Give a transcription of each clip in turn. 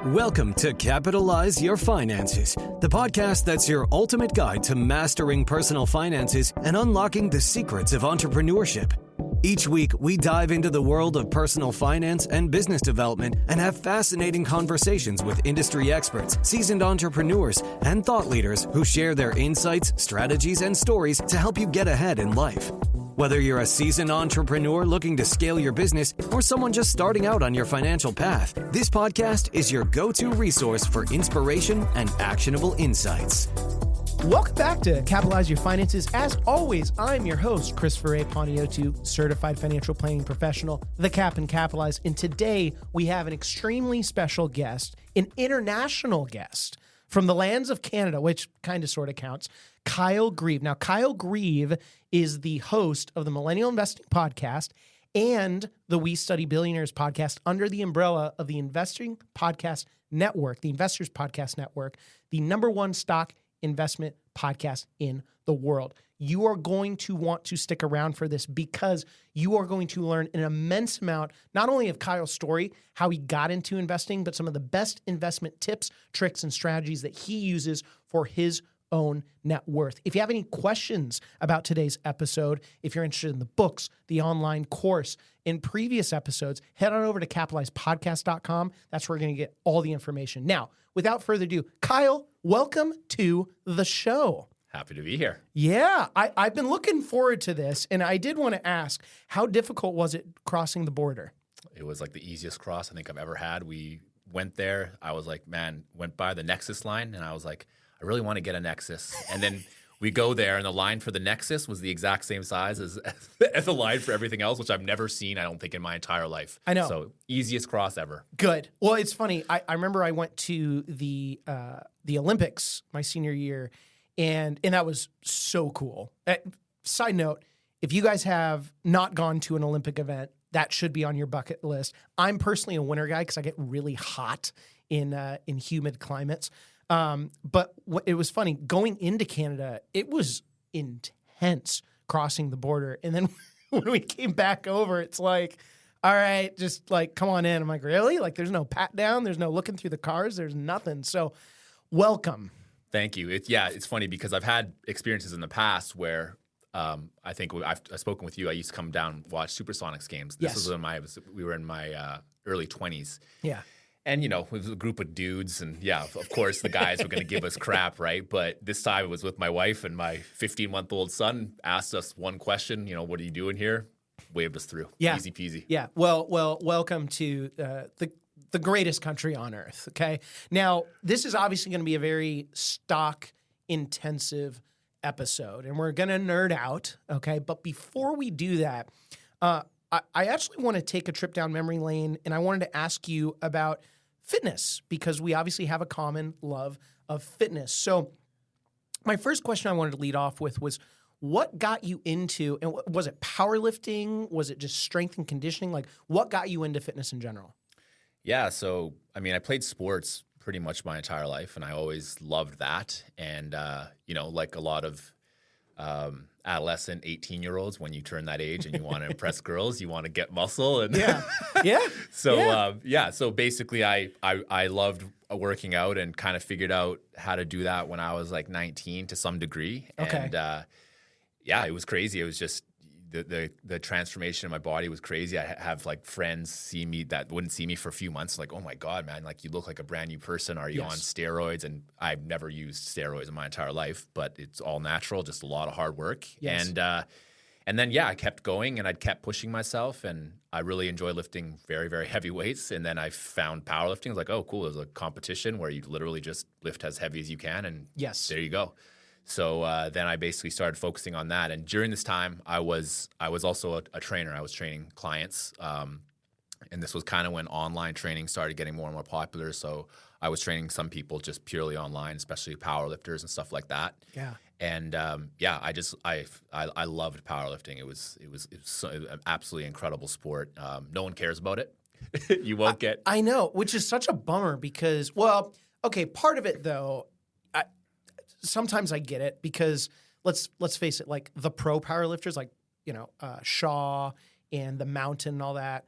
Welcome to Capitalize Your Finances, the podcast that's your ultimate guide to mastering personal finances and unlocking the secrets of entrepreneurship. Each week, we dive into the world of personal finance and business development and have fascinating conversations with industry experts, seasoned entrepreneurs, and thought leaders who share their insights, strategies, and stories to help you get ahead in life. Whether you're a seasoned entrepreneur looking to scale your business or someone just starting out on your financial path, this podcast is your go-to resource for inspiration and actionable insights. Welcome back to Capitalize Your Finances. As always, I'm your host, Christopher A. Paniotu, certified financial planning professional, the Cap and Capitalize. And today we have an extremely special guest, an international guest from the lands of Canada, which kind of sort of counts, Kyle Grieve. Now, Kyle Grieve is the host of the Millennial Investing podcast and the We Study Billionaires podcast under the umbrella of the Investing Podcast Network, the Investors Podcast Network, the number one stock investment podcast in the world. You are going to want to stick around for this because you are going to learn an immense amount, not only of Kyle's story, how he got into investing, but some of the best investment tips, tricks, and strategies that he uses for his own net worth. If you have any questions about today's episode, if you're interested in the books, the online course, in previous episodes, head on over to capitalizepodcast.com. That's where you're going to get all the information. Now, without further ado, Kyle, welcome to the show. Happy to be here. Yeah, I've been looking forward to this, and I did want to ask, how difficult was it crossing the border? It was like the easiest cross I think I've ever had. We went there. I was like, went by the Nexus line, and I was like, I really want to get a Nexus. And then we go there, and the line for the Nexus was the exact same size as the line for everything else, which I've never seen, I don't think, in my entire life. I know. So easiest cross ever. Good. Well, it's funny. I remember I went to the Olympics my senior year, and that was so cool. Side note, if you guys have not gone to an Olympic event, that should be on your bucket list. I'm personally a winter guy because I get really hot in humid climates. But it was funny going into Canada. It was intense crossing the border, and then when we came back over, it's like, all right, just like come on in. I'm like, really? Like, there's no pat down, there's no looking through the cars, there's nothing. So, welcome. Thank you. It's funny because I've had experiences in the past where I think I've spoken with you. I used to come down and watch Supersonics games. This was when we were in my early 20s. Yeah. And, it was a group of dudes. And, yeah, of course, the guys were going to give us crap, right? But this time it was with my wife, and my 15-month-old son asked us one question, what are you doing here? Waved us through. Yeah. Easy peasy. Yeah. Well, welcome to the greatest country on earth, okay? Now, this is obviously going to be a very stock-intensive episode, and we're going to nerd out, okay? But before we do that, I actually want to take a trip down memory lane, and I wanted to ask you about fitness because we obviously have a common love of fitness. So my first question I wanted to lead off with was, what got you into, and was it powerlifting? Was it just strength and conditioning? Like, what got you into fitness in general? Yeah, so, I played sports pretty much my entire life, and I always loved that. And, like a lot of adolescent 18-year-olds, when you turn that age and you want to impress girls, you want to get muscle. And Yeah. So basically I loved working out and kind of figured out how to do that when I was like 19 to some degree. Okay. And it was crazy. It was just the transformation in my body was crazy. I have like friends see me that wouldn't see me for a few months, like, oh my God, man, like you look like a brand new person. Are you on steroids? And I've never used steroids in my entire life, but it's all natural, just a lot of hard work. Yes. And then, I kept going and I kept pushing myself, and I really enjoy lifting very, very heavy weights. And then I found powerlifting. I was like, oh, cool. There's a competition where you literally just lift as heavy as you can. And there you go. So then I basically started focusing on that. And during this time, I was also a trainer. I was training clients. And this was kind of when online training started getting more and more popular. So I was training some people just purely online, especially powerlifters and stuff like that. Yeah. And I loved powerlifting. It was an absolutely incredible sport. No one cares about it. You won't get. I know, which is such a bummer because, part of it though. Sometimes I get it because let's face it, like the pro powerlifters, like Shaw and the Mountain and all that,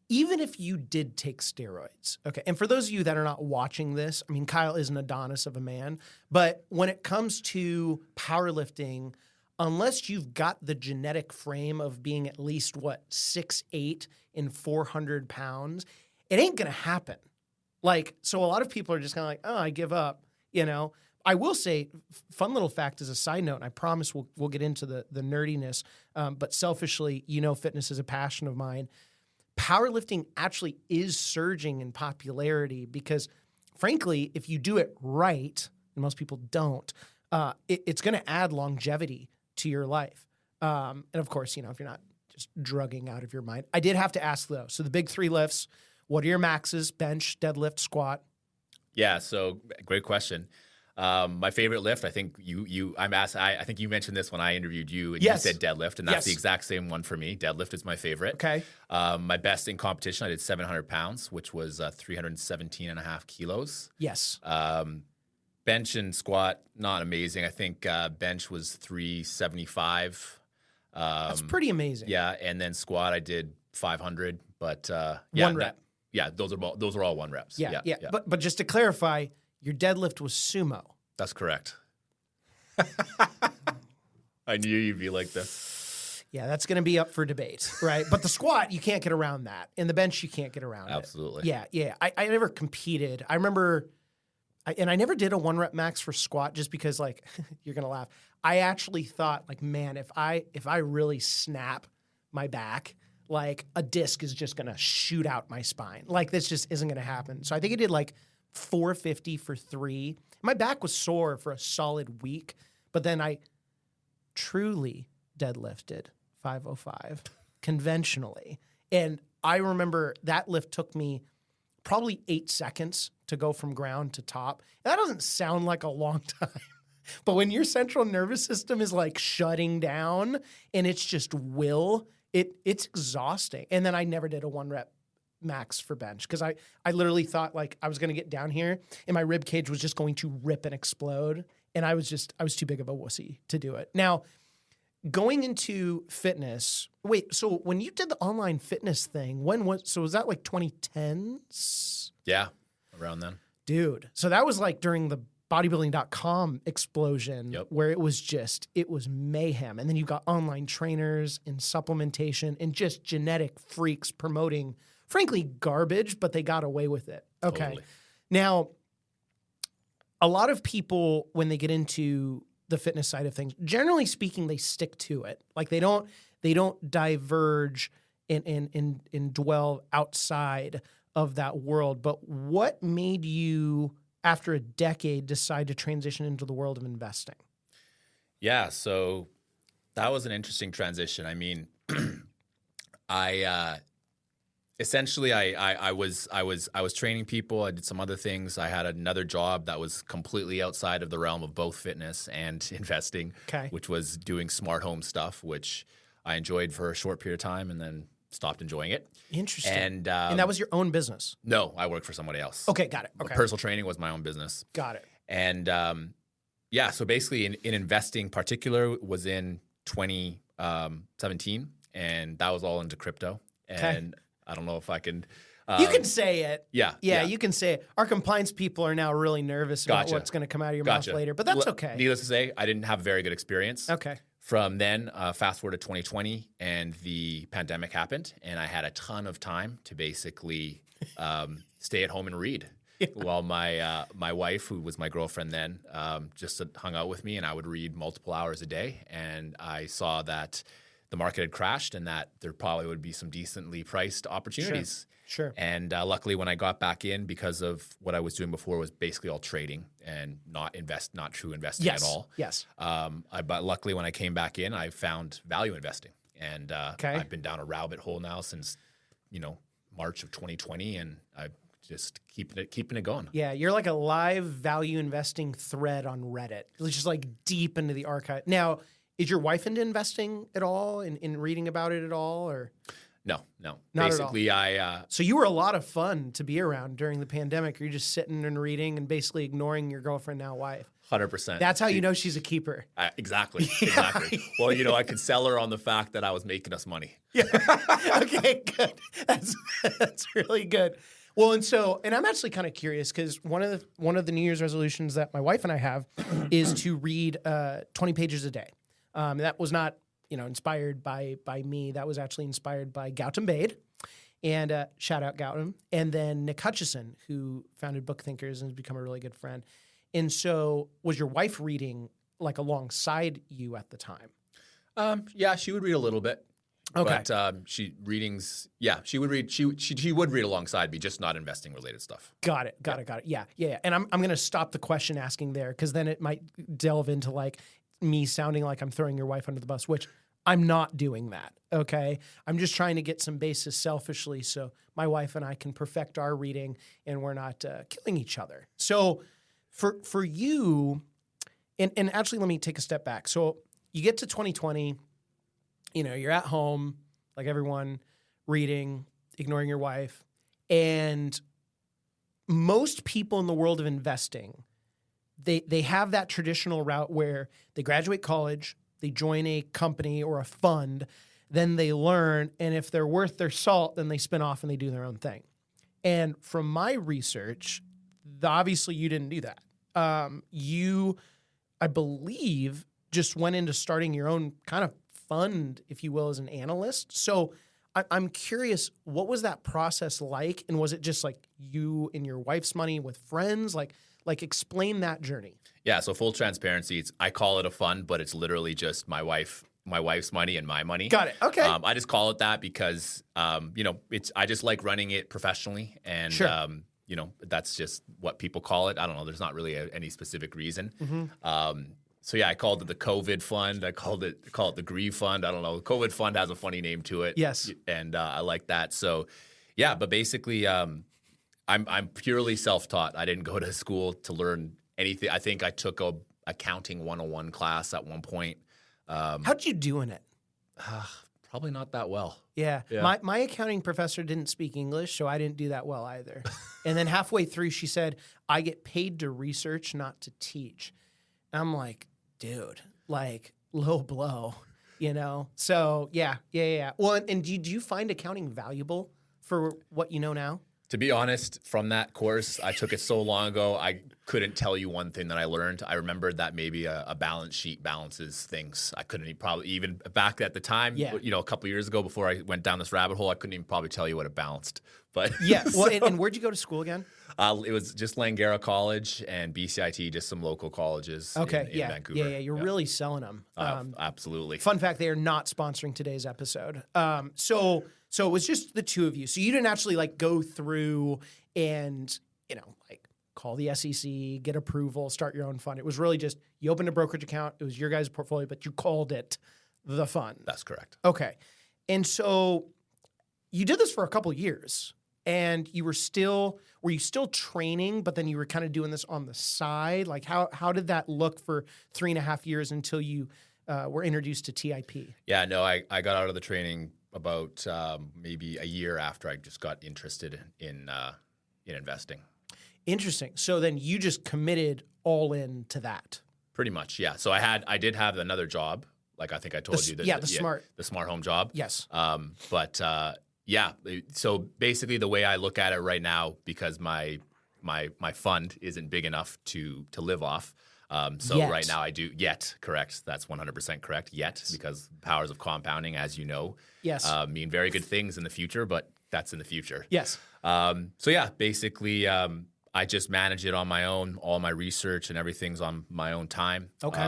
even if you did take steroids, okay, and for those of you that are not watching this, I mean, Kyle is an Adonis of a man, but when it comes to powerlifting, unless you've got the genetic frame of being at least, 6'8" and 400 pounds, it ain't going to happen. Like, so a lot of people are just kind of like, oh, I give up, you know. I will say, fun little fact as a side note, and I promise we'll get into the nerdiness, but selfishly, fitness is a passion of mine. Powerlifting actually is surging in popularity because, frankly, if you do it right, and most people don't, it's going to add longevity to your life. And of course, if you're not just drugging out of your mind. I did have to ask, though. So the big 3 lifts, what are your maxes? Bench, deadlift, squat? Yeah, so great question. My favorite lift, I think I think you mentioned this when I interviewed you, and yes. You said deadlift, and that's the exact same one for me. Deadlift is my favorite. Okay. My best in competition, I did 700 pounds, which was 317 and a half kilos. Yes. Bench and squat, not amazing. I think bench was 375. That's pretty amazing. Yeah, and then squat, I did 500, but one rep. Those are all 1 reps. Yeah. But just to clarify, your deadlift was sumo. That's correct. I knew you'd be like this. Yeah, that's going to be up for debate, right? But the squat, you can't get around that. In the bench, you can't get around Absolutely. it. Yeah. I never competed. I remember, and I never did a 1 rep max for squat just because, like, you're going to laugh. I actually thought, like, man, if I really snap my back, like, a disc is just going to shoot out my spine. Like, this just isn't going to happen. So I think I did, like, 450 for 3. My back was sore for a solid week, but then I truly deadlifted 505 conventionally. And I remember that lift took me probably 8 seconds to go from ground to top. And that doesn't sound like a long time, but when your central nervous system is like shutting down and it's just it's exhausting. And then I never did a 1 rep max for bench because I literally thought like I was going to get down here and my rib cage was just going to rip and explode, and I was too big of a wussy to do it. Now, going into fitness, so when you did the online fitness thing, was that like 2010s? Yeah, around then. Dude, so that was like during the bodybuilding.com explosion. Yep. Where it was mayhem. And then you got online trainers and supplementation and just genetic freaks promoting, frankly, garbage, but they got away with it. Okay. Totally. Now, a lot of people, when they get into the fitness side of things, generally speaking, they stick to it. Like they don't diverge and dwell outside of that world. But what made you, after a decade, decide to transition into the world of investing? Yeah, so that was an interesting transition. I mean, I was training people. I did some other things. I had another job that was completely outside of the realm of both fitness and investing, which was doing smart home stuff, which I enjoyed for a short period of time and then stopped enjoying it. Interesting. And that was your own business? No, I worked for somebody else. Okay, got it. Okay. Personal training was my own business. Got it. And so basically in investing particular was in 2017, and that was all into crypto. And I don't know if I can... you can say it. Yeah, you can say it. Our compliance people are now really nervous about what's going to come out of your mouth later, but that's okay. Needless to say, I didn't have a very good experience. Okay. From then, fast forward to 2020, and the pandemic happened, and I had a ton of time to basically stay at home and read. Yeah. While my wife, who was my girlfriend then, just hung out with me, and I would read multiple hours a day. And I saw that the market had crashed and that there probably would be some decently priced opportunities. Sure. And luckily, when I got back in, because of what I was doing before was basically all trading and not true investing at all. Yes. But luckily, when I came back in, I found value investing, and I've been down a rabbit hole now since March of 2020, and I've just keeping it going. Yeah, you're like a live value investing thread on Reddit. It's just like deep into the archive. Now, is your wife into investing at all, in reading about it at all, or? No. Not basically, at all. So you were a lot of fun to be around during the pandemic. You're just sitting and reading and basically ignoring your girlfriend, now wife. 100%. That's how you know she's a keeper. Exactly. Well, I could sell her on the fact that I was making us money. Yeah. Okay, good. That's really good. Well, and I'm actually kind of curious because one of the New Year's resolutions that my wife and I have is to read 20 pages a day. That was not inspired by me. That was actually inspired by Gautam Bade, and shout out Gautam, and then Nick Hutchison, who founded Book Thinkers and has become a really good friend. And so, was your wife reading like alongside you at the time? Yeah, she would read a little bit. Okay. But she would read. She would read alongside me, just not investing related stuff. Got it. Yeah. And I'm going to stop the question asking there because then it might delve into like me sounding like I'm throwing your wife under the bus, which I'm not doing that. Okay. I'm just trying to get some basis selfishly so my wife and I can perfect our reading and we're not killing each other. So for you, and actually let me take a step back. So you get to 2020. You're at home, like everyone, reading, ignoring your wife. And most people in the world of investing, they have that traditional route where they graduate college, they join a company or a fund, then they learn, and if they're worth their salt, then they spin off and they do their own thing. And from my research, obviously you didn't do that. You, I believe, just went into starting your own kind of fund, if you will, as an analyst. So I'm curious, what was that process like? And was it just like you and your wife's money with friends? Like explain that journey. Yeah. So full transparency, I call it a fund, but it's literally just my wife's money and my money. Got it. Okay. I just call it that because, I just like running it professionally, and sure. That's just what people call it. I don't know. There's not really any specific reason. Mm-hmm. So yeah, I called it the COVID fund. I call it the Grieve fund. I don't know. The COVID fund has a funny name to it. Yes, and I like that. So yeah, but basically, I'm purely self-taught. I didn't go to school to learn anything. I think I took a accounting 101 class at one point. How'd you do in it? Probably not that well. Yeah. My accounting professor didn't speak English, so I didn't do that well either. And then halfway through, she said, "I get paid to research, not to teach." And I'm like, dude, like low blow, So yeah. Well, and did you find accounting valuable for what you know now? To be honest, from that course, I took it so long ago, I couldn't tell you one thing that I learned. I remembered that maybe a balance sheet balances things. I couldn't probably even back at the time, a couple of years ago before I went down this rabbit hole, I couldn't even probably tell you what it balanced. But yeah. Well, and where'd you go to school again? It was just Langara College and BCIT, just some local colleges in Vancouver. Yeah. You're really selling them. Absolutely. Fun fact, they are not sponsoring today's episode. So it was just the two of you. So you didn't actually go through and, call the SEC, get approval, start your own fund. It was really just you opened a brokerage account. It was your guys' portfolio, but you called it the fund. That's correct. Okay. And so you did this for a couple years. And were you still training, but then you were kind of doing this on the side? Like how did that look for 3.5 years until you were introduced to TIP? Yeah, no, I got out of the training about maybe a year after I just got interested in investing. Interesting. So then you just committed all in to that. Pretty much, yeah. So I did have another job, like I think I told you. The smart home job. Yes. Yeah. So basically, the way I look at it right now, because my fund isn't big enough to live off. Yet. Right now I do correct. That's 100% correct. Because powers of compounding, as you know, mean very good things in the future, but that's in the future. Yes. Basically, I just manage it on my own. All my research and everything's on my own time. Okay.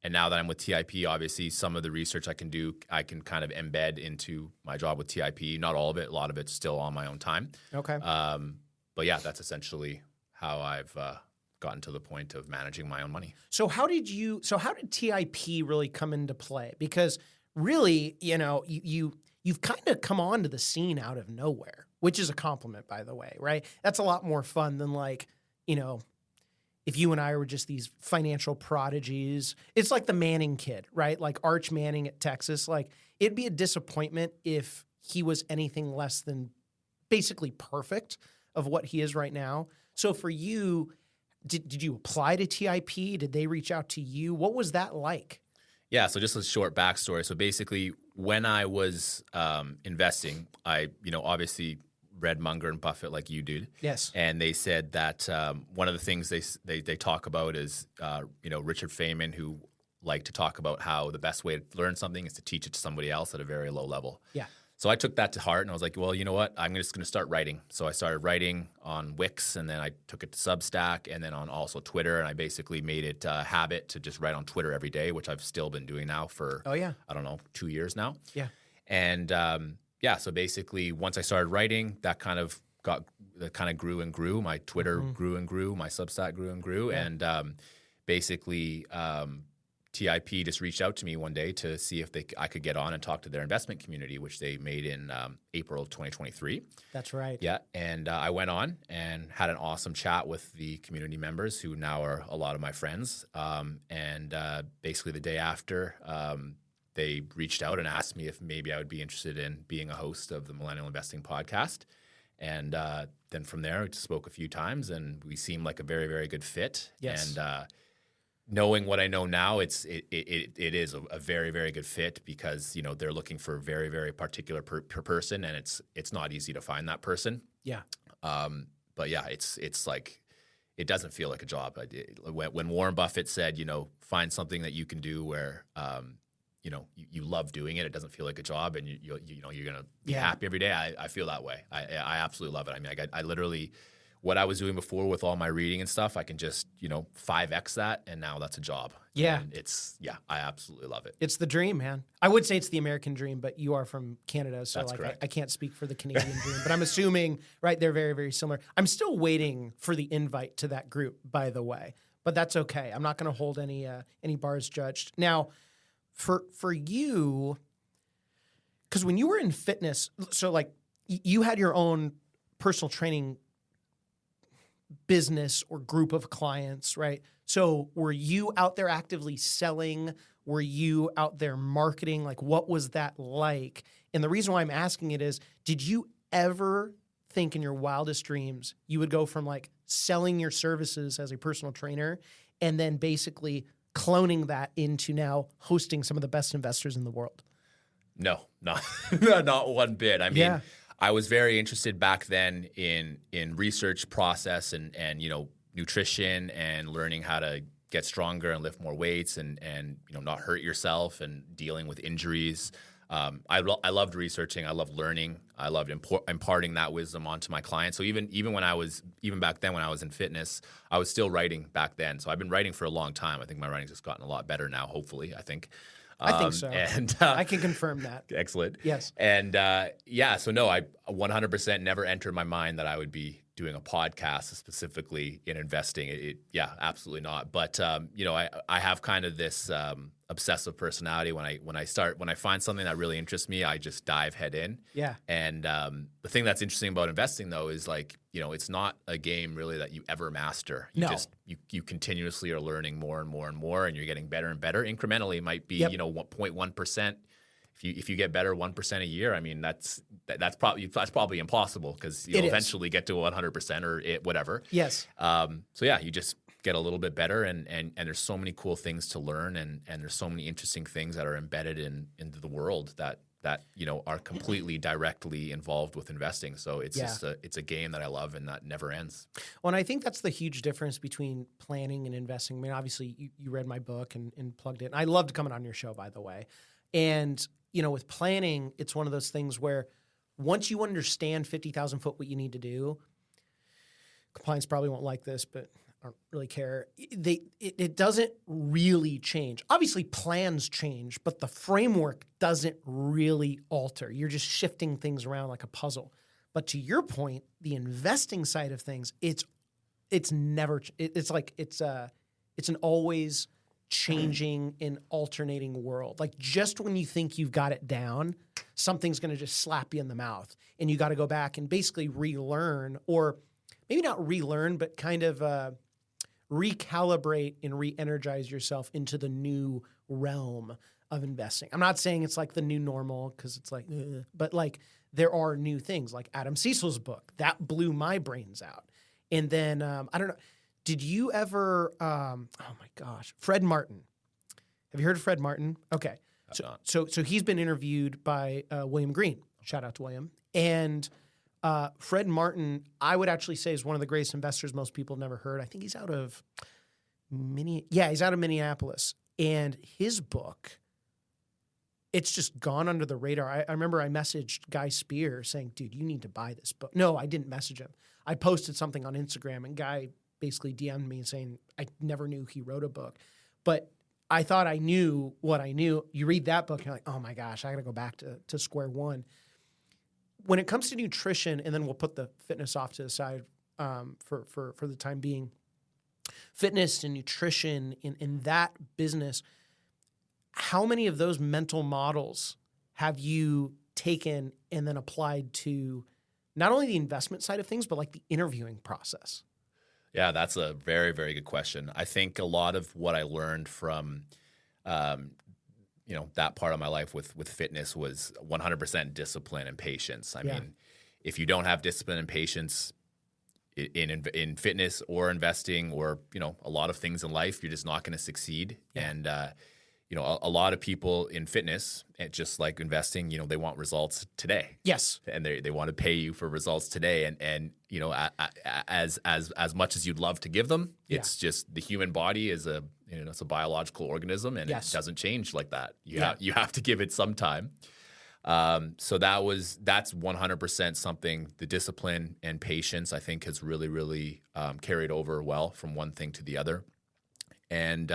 And now that I'm with TIP, obviously some of the research I can do, I can kind of embed into my job with TIP. Not all of it. A lot of it's still on my own time. Okay. But yeah, that's essentially how I've gotten to the point of managing my own money. So how did TIP really come into play? Because really, you've kind of come onto the scene out of nowhere, which is a compliment, by the way, right? That's a lot more fun than if you and I were just these financial prodigies. It's like the Manning kid, right? Like Arch Manning at Texas. Like it'd be a disappointment if he was anything less than basically perfect of what he is right now. So for you, did you apply to TIP? Did they reach out to you? What was that like? Yeah, so just a short backstory. So basically, when I was investing, I obviously read Munger and Buffett like you did. Yes. And they said that one of the things they talk about is Richard Feynman, who liked to talk about how the best way to learn something is to teach it to somebody else at a very low level. Yeah. So I took that to heart, and I was like, well, you know what? I'm just going to start writing. So I started writing on Wix, and then I took it to Substack, and then on also Twitter, and I basically made it a habit to just write on Twitter every day, which I've still been doing now for, 2 years now. Yeah. And so basically once I started writing, that kind of grew and grew. My Twitter grew and grew. My Substack grew and grew. Yeah. And basically TIP just reached out to me one day to see if I could get on and talk to their investment community, which they made in April of 2023. That's right. Yeah, and I went on and had an awesome chat with the community members who now are a lot of my friends. And basically the day after, they reached out and asked me if maybe I would be interested in being a host of the Millennial Investing podcast. And then from there, we spoke a few times, and we seemed like a very, very good fit. Yes. And knowing what I know now, it is a very, very good fit because they're looking for a very, very particular per person, and it's not easy to find that person. Yeah. But yeah, it's like it doesn't feel like a job. When Warren Buffett said, find something that you can do where you love doing it. It doesn't feel like a job, and you're gonna be happy every day. I feel that way. I absolutely love it. I mean, I literally. What I was doing before with all my reading and stuff, I can just, 5X that, and now that's a job. Yeah. And I absolutely love it. It's the dream, man. I would say it's the American dream, but you are from Canada, so That's correct. I can't speak for the Canadian dream, but I'm assuming, right, they're very, very similar. I'm still waiting for the invite to that group, by the way, but that's okay. I'm not going to hold any bars judged. Now, for you, because when you were in fitness, so like you had your own personal training business or group of clients, right? So were you out there actively selling? Were you out there marketing? Like, what was that like? And the reason why I'm asking it is, did you ever think in your wildest dreams you would go from like selling your services as a personal trainer and then basically cloning that into now hosting some of the best investors in the world? No, not one bit. I mean, Yeah. I was very interested back then in research process and nutrition and learning how to get stronger and lift more weights and not hurt yourself and dealing with injuries. I loved researching. I loved learning. I loved imparting that wisdom onto my clients. So even back then when I was in fitness, I was still writing back then. So I've been writing for a long time. I think my writing's just gotten a lot better now. Hopefully, I think. I think so. And I can confirm that. Excellent. Yes. And so no, I 100% never entered my mind that I would be doing a podcast specifically in investing. Absolutely not. But I have kind of this obsessive personality. When I find something that really interests me, I just dive head in. Yeah. And the thing that's interesting about investing though is like, it's not a game really that you ever master. You continuously are learning more and more and more, and you're getting better and better. Incrementally, it might be 0.1%. If you get better 1% a year, I mean that's probably impossible because you'll eventually get to 100% or whatever. Yes. You just get a little bit better, and there's so many cool things to learn, and there's so many interesting things that are embedded into the world that are completely directly involved with investing. So it's it's a game that I love and that never ends. Well, and I think that's the huge difference between planning and investing. I mean, obviously you read my book and plugged it. And I loved coming on your show, by the way. And with planning, it's one of those things where once you understand 50,000 foot what you need to do, clients probably won't like this, but I don't really care. It doesn't really change. Obviously, plans change, but the framework doesn't really alter. You're just shifting things around like a puzzle. But to your point, the investing side of things, it's an always changing and alternating world. Like just when you think you've got it down, something's going to just slap you in the mouth, and you got to go back and basically relearn, or maybe not relearn, but kind of recalibrate and re-energize yourself into the new realm of investing. I'm not saying it's like the new normal because it's like, but like there are new things like Adam Cecil's book that blew my brains out. And then I don't know. Did you ever, oh my gosh, Fred Martin. Have you heard of Fred Martin? Okay. So he's been interviewed by William Green. Shout out to William. And Fred Martin, I would actually say, is one of the greatest investors most people have never heard. I think he's out of Minneapolis. And his book, it's just gone under the radar. I remember I messaged Guy Spear saying, dude, you need to buy this book. No, I didn't message him. I posted something on Instagram, and Guy basically DM'd me saying, I never knew he wrote a book. But I thought I knew what I knew. You read that book, and you're like, oh my gosh, I got to go back to square one. When it comes to nutrition, and then we'll put the fitness off to the side for the time being, fitness and nutrition in that business, how many of those mental models have you taken and then applied to not only the investment side of things, but like the interviewing process? Yeah, that's a very, very good question. I think a lot of what I learned from, that part of my life with fitness was 100% discipline and patience. I mean, if you don't have discipline and patience in fitness or investing or, a lot of things in life, you're just not going to succeed. Yeah. And, a lot of people in fitness, just like investing, they want results today. Yes. And they want to pay you for results today. And as much as you'd love to give them, it's just the human body is it's a biological organism, and it doesn't change like that. You have to give it some time. So that's 100% something. The discipline and patience, I think, has really, really carried over well from one thing to the other. And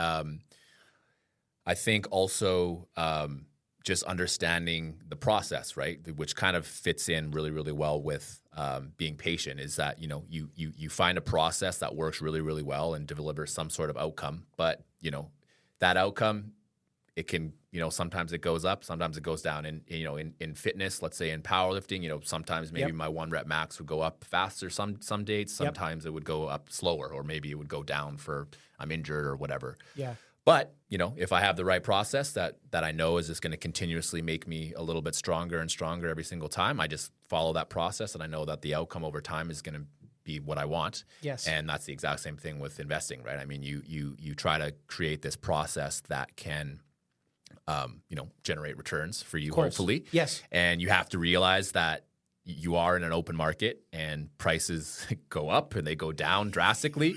I think also just understanding the process, right, which kind of fits in really, really well with being patient, is that, you find a process that works really, really well and delivers some sort of outcome. But, that outcome, it can, sometimes it goes up, sometimes it goes down. And, in fitness, let's say in powerlifting, sometimes maybe my 1 rep max would go up faster some days. Sometimes it would go up slower, or maybe it would go down for I'm injured or whatever. Yeah. But, if I have the right process that I know is just going to continuously make me a little bit stronger and stronger every single time, I just follow that process, and I know that the outcome over time is going to be what I want. Yes. And that's the exact same thing with investing, right? I mean, you try to create this process that can, generate returns for you, hopefully. Yes. And you have to realize that you are in an open market, and prices go up and they go down drastically.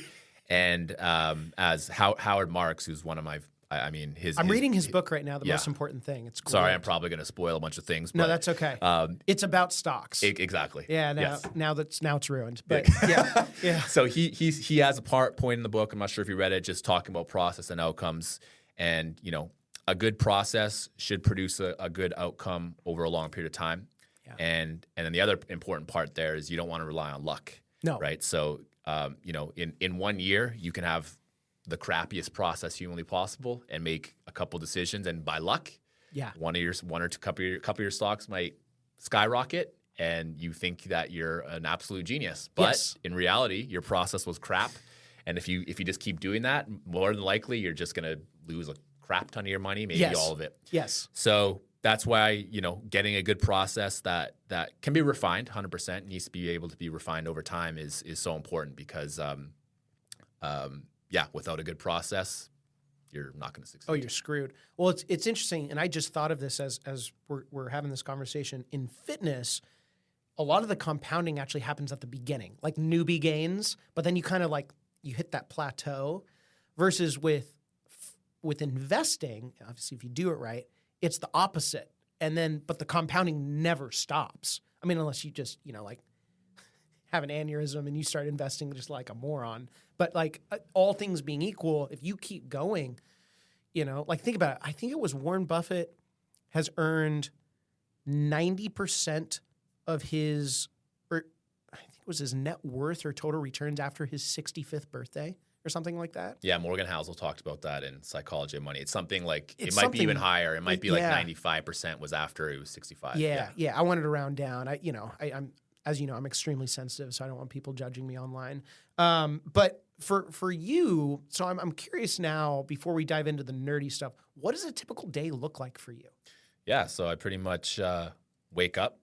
And as Howard Marks, who's one of my, I'm reading his book right now, The Most Important Thing. It's great. Sorry, I'm probably going to spoil a bunch of things. No, that's okay. It's about stocks. Exactly. Yeah. Now it's ruined. But yeah. So he has a point in the book. I'm not sure if you read it, just talking about process and outcomes. And a good process should produce a good outcome over a long period of time. Yeah. And then the other important part there is you don't want to rely on luck. No. Right. So in 1 year, you can have the crappiest process humanly possible and make a couple decisions, and by luck, one or two couple of your stocks might skyrocket, and you think that you're an absolute genius. But in reality, your process was crap, and if you just keep doing that, more than likely you're just going to lose a crap ton of your money, maybe all of it. Yes. So that's why, getting a good process that can be refined, 100% needs to be able to be refined over time is so important, because, without a good process, you're not going to succeed. Oh, you're screwed. Well, it's interesting, and I just thought of this as we're having this conversation. In fitness, a lot of the compounding actually happens at the beginning, like newbie gains, but then you kind of you hit that plateau, versus with investing, obviously if you do it right, it's the opposite. But the compounding never stops. I mean, unless you just, have an aneurysm and you start investing just like a moron. But all things being equal, if you keep going, think about it. I think it was Warren Buffett has earned 90% of his, or I think it was his net worth or total returns after his 65th birthday, or something like that. Yeah, Morgan Housel talked about that in Psychology of Money. It's something like, it might be even higher. It might be 95% was after he was 65. Yeah. I wanted to round down. I'm as you know, I'm extremely sensitive, so I don't want people judging me online. But for you, so I'm curious now, before we dive into the nerdy stuff, what does a typical day look like for you? Yeah, so I pretty much wake up,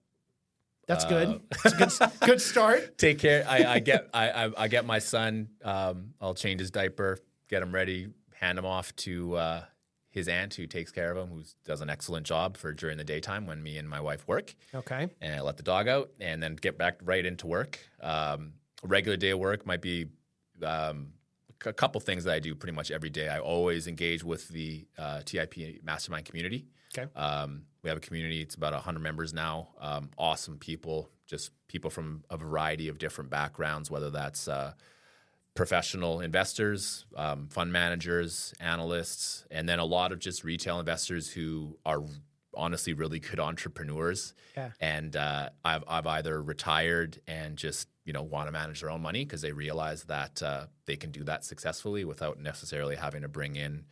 That's good. It's a good start. Take care. I get my son. I'll change his diaper, get him ready, hand him off to his aunt who takes care of him, who does an excellent job for during the daytime when me and my wife work. Okay. And I let the dog out and then get back right into work. A regular day of work might be a couple things that I do pretty much every day. I always engage with the TIP Mastermind community. Okay. We have a community. It's about 100 members now. Awesome people, just people from a variety of different backgrounds, whether that's professional investors, fund managers, analysts, and then a lot of just retail investors who are honestly really good entrepreneurs. Yeah. And I've either retired and just want to manage their own money because they realize that they can do that successfully without necessarily having to bring in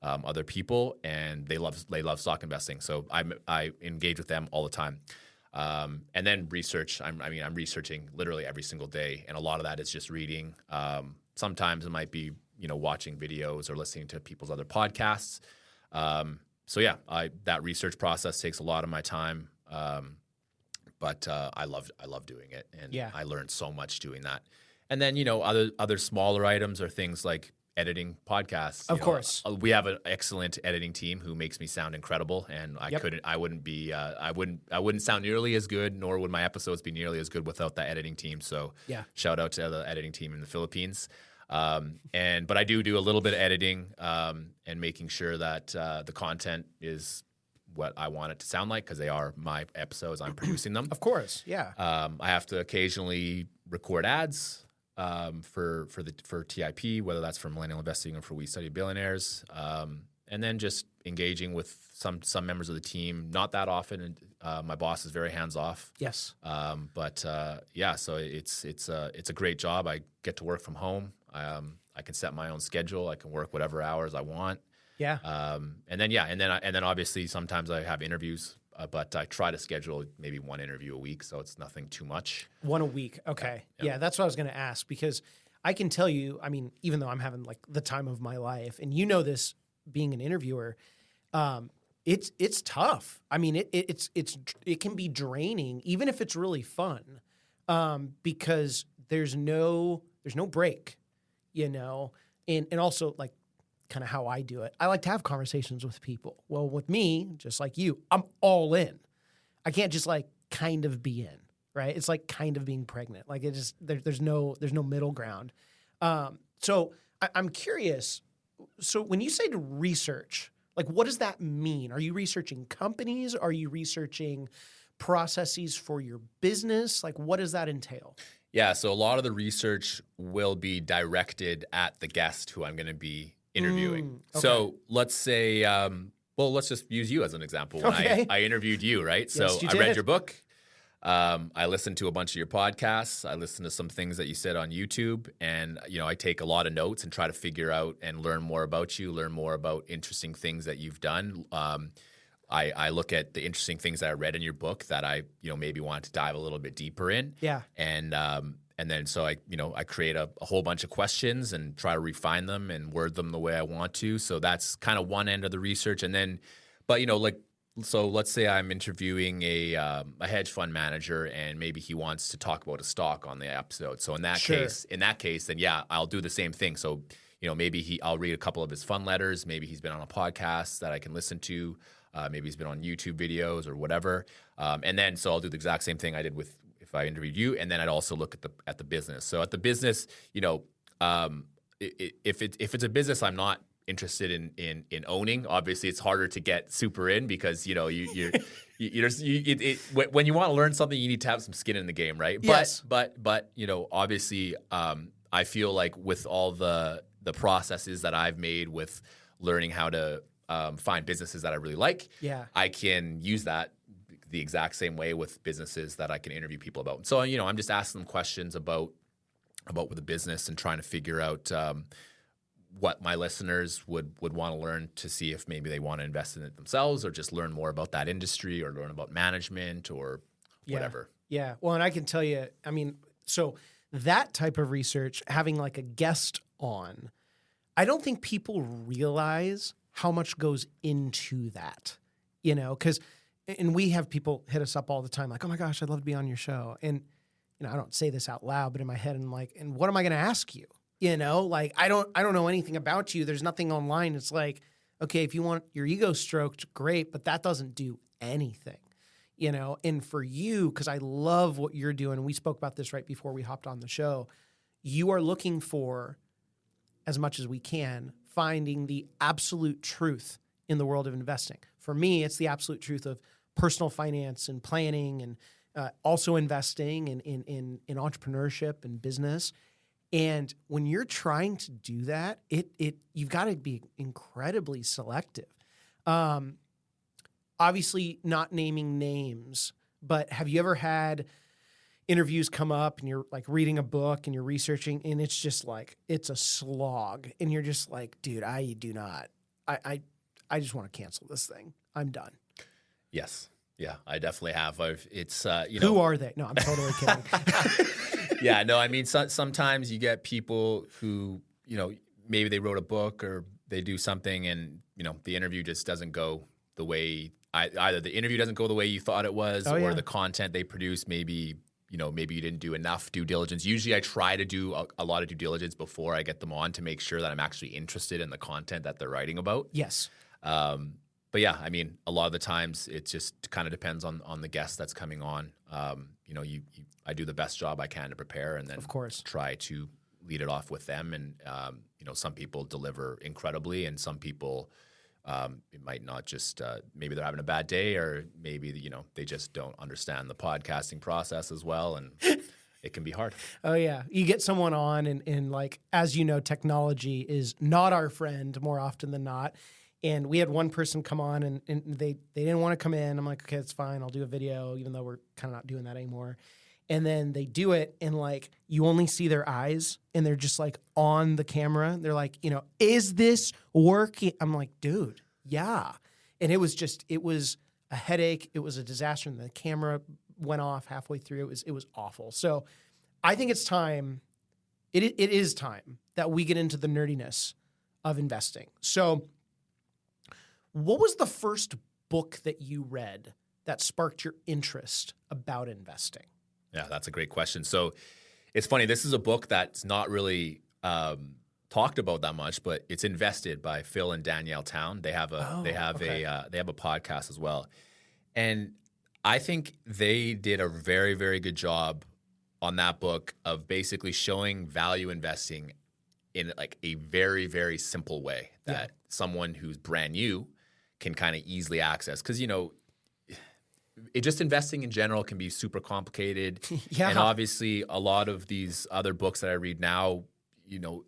other people, and they love stock investing. So I engage with them all the time. And then research. I'm researching literally every single day, and a lot of that is just reading. Sometimes it might be watching videos or listening to people's other podcasts. So yeah, that research process takes a lot of my time, but I love doing it, and I learned so much doing that. And then other smaller items are things like editing podcasts. Of course. We have an excellent editing team who makes me sound incredible, and I wouldn't sound nearly as good, nor would my episodes be nearly as good without that editing team. So shout out to the editing team in the Philippines. But I do a little bit of editing, and making sure that the content is what I want it to sound like, because they are my episodes. I'm producing them. Of course. Yeah. I have to occasionally record ads for TIP, whether that's for Millennial Investing or for We Study Billionaires, and then just engaging with some members of the team. Not that often. My boss is very hands off. Yes. So it's a great job. I get to work from home. I can set my own schedule. I can work whatever hours I want. Yeah. And then obviously sometimes I have interviews. But I try to schedule maybe one interview a week, so it's nothing too much. One a week. Okay. Yeah, that's what I was going to ask, because I can tell you, even though I'm having like the time of my life, and this being an interviewer, it's tough. It can be draining, even if it's really fun, because there's no break, and also like, kind of how I do it. I like to have conversations with people. Well, with me, just like you, I'm all in. I can't just like kind of be in, right? It's like kind of being pregnant. Like it just there's no middle ground. So I'm curious. So when you say to research, like what does that mean? Are you researching companies? Are you researching processes for your business? Like what does that entail? Yeah, so a lot of the research will be directed at the guest who I'm going to be interviewing. Okay. So let's say, let's just use you as an example. When I interviewed you, right? Yes, so you I did. read your book. I listened to a bunch of your podcasts. I listened to some things that you said on YouTube, and I take a lot of notes and try to figure out and learn more about you, learn more about interesting things that you've done. I look at the interesting things that I read in your book that I maybe wanted to dive a little bit deeper in. Yeah. And then so I create a whole bunch of questions and try to refine them and word them the way I want to. So that's kind of one end of the research. And then, so let's say I'm interviewing a hedge fund manager, and maybe he wants to talk about a stock on the episode. So in that case, then I'll do the same thing. So maybe I'll read a couple of his fund letters. Maybe he's been on a podcast that I can listen to. Maybe he's been on YouTube videos or whatever. And then so I'll do the exact same thing I did if I interviewed you, and then I'd also look at the business. So at the business, if it's a business I'm not interested in owning, obviously it's harder to get super in, because when you want to learn something, you need to have some skin in the game, right? Yes. But obviously, I feel like with all the processes that I've made with learning how to find businesses that I really like, I can use that the exact same way with businesses that I can interview people about. So, I'm just asking them questions about with the business and trying to figure out what my listeners would want to learn, to see if maybe they want to invest in it themselves, or just learn more about that industry, or learn about management, or whatever. Yeah. Well, and I can tell you, so that type of research, having like a guest on, I don't think people realize how much goes into that, because and we have people hit us up all the time like, oh my gosh, I'd love to be on your show. And, I don't say this out loud, but in my head, I'm like, and what am I going to ask you? Like, I don't know anything about you. There's nothing online. It's like, okay, if you want your ego stroked, great, but that doesn't do anything, and for you, because I love what you're doing. And we spoke about this right before we hopped on the show. You are looking for, as much as we can, finding the absolute truth in the world of investing. For me, it's the absolute truth of personal finance and planning and also investing in entrepreneurship and business. And when you're trying to do that, you've got to be incredibly selective. Obviously, not naming names, but have you ever had interviews come up and you're like reading a book and you're researching and it's just like, it's a slog and you're just like, dude, I just want to cancel this thing. I'm done. Yes. Yeah, I definitely have. Who are they? No, I'm totally kidding. Yeah, no, I mean, sometimes you get people who, maybe they wrote a book or they do something and, the interview just doesn't go the way, either the interview doesn't go the way you thought it was, or the content they produce, maybe you didn't do enough due diligence. Usually I try to do a lot of due diligence before I get them on to make sure that I'm actually interested in the content that they're writing about. Yes. But yeah, I mean, a lot of the times it just kind of depends on the guest that's coming on. I do the best job I can to prepare, and then of course try to lead it off with them. And some people deliver incredibly, and some people it might not just maybe they're having a bad day, or maybe they just don't understand the podcasting process as well, and it can be hard. Oh yeah, you get someone on, and like as technology is not our friend more often than not. And we had one person come on and they didn't want to come in. I'm like, okay, it's fine. I'll do a video, even though we're kind of not doing that anymore. And then they do it and like you only see their eyes and they're just like on the camera. They're like, is this working? I'm like, dude, yeah. And it was a headache. It was a disaster. And the camera went off halfway through. It was awful. So I think it's time. It is time that we get into the nerdiness of investing. So what was the first book that you read that sparked your interest about investing? Yeah, that's a great question. So it's funny. This is a book that's not really talked about that much, but it's Invested by Phil and Danielle Town. They have a podcast as well, and I think they did a very, very good job on that book of basically showing value investing in like a very, very simple way that someone who's brand new can kind of easily access. Because, just investing in general can be super complicated. Yeah. And obviously a lot of these other books that I read now,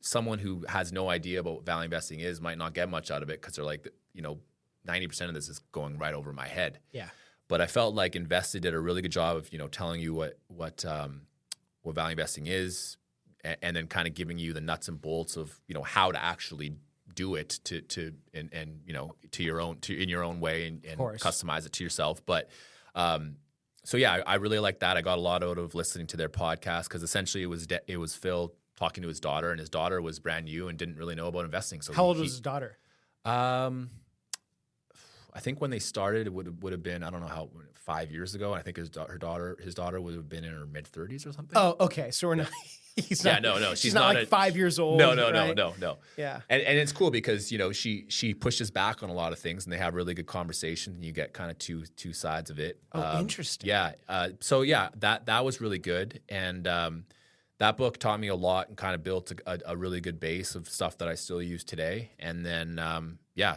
someone who has no idea about what value investing is might not get much out of it because they're like, 90% of this is going right over my head. Yeah. But I felt like Invested did a really good job of, telling you what value investing is, and then kind of giving you the nuts and bolts of, how to actually do it in your own way and customize it to yourself. But so yeah, I really like that. I got a lot out of listening to their podcast because essentially it was Phil talking to his daughter, and his daughter was brand new and didn't really know about investing. So how old was his daughter? I think when they started, it would have been, I don't know 5 years ago. And I think his daughter would have been in her mid 30s or something. Oh, okay. So we're not. She's not like 5 years old. No. Yeah. And it's cool because she pushes back on a lot of things, and they have really good conversation. And you get kind of two sides of it. Oh, interesting. Yeah. So yeah, that was really good, and that book taught me a lot and kind of built a really good base of stuff that I still use today. And then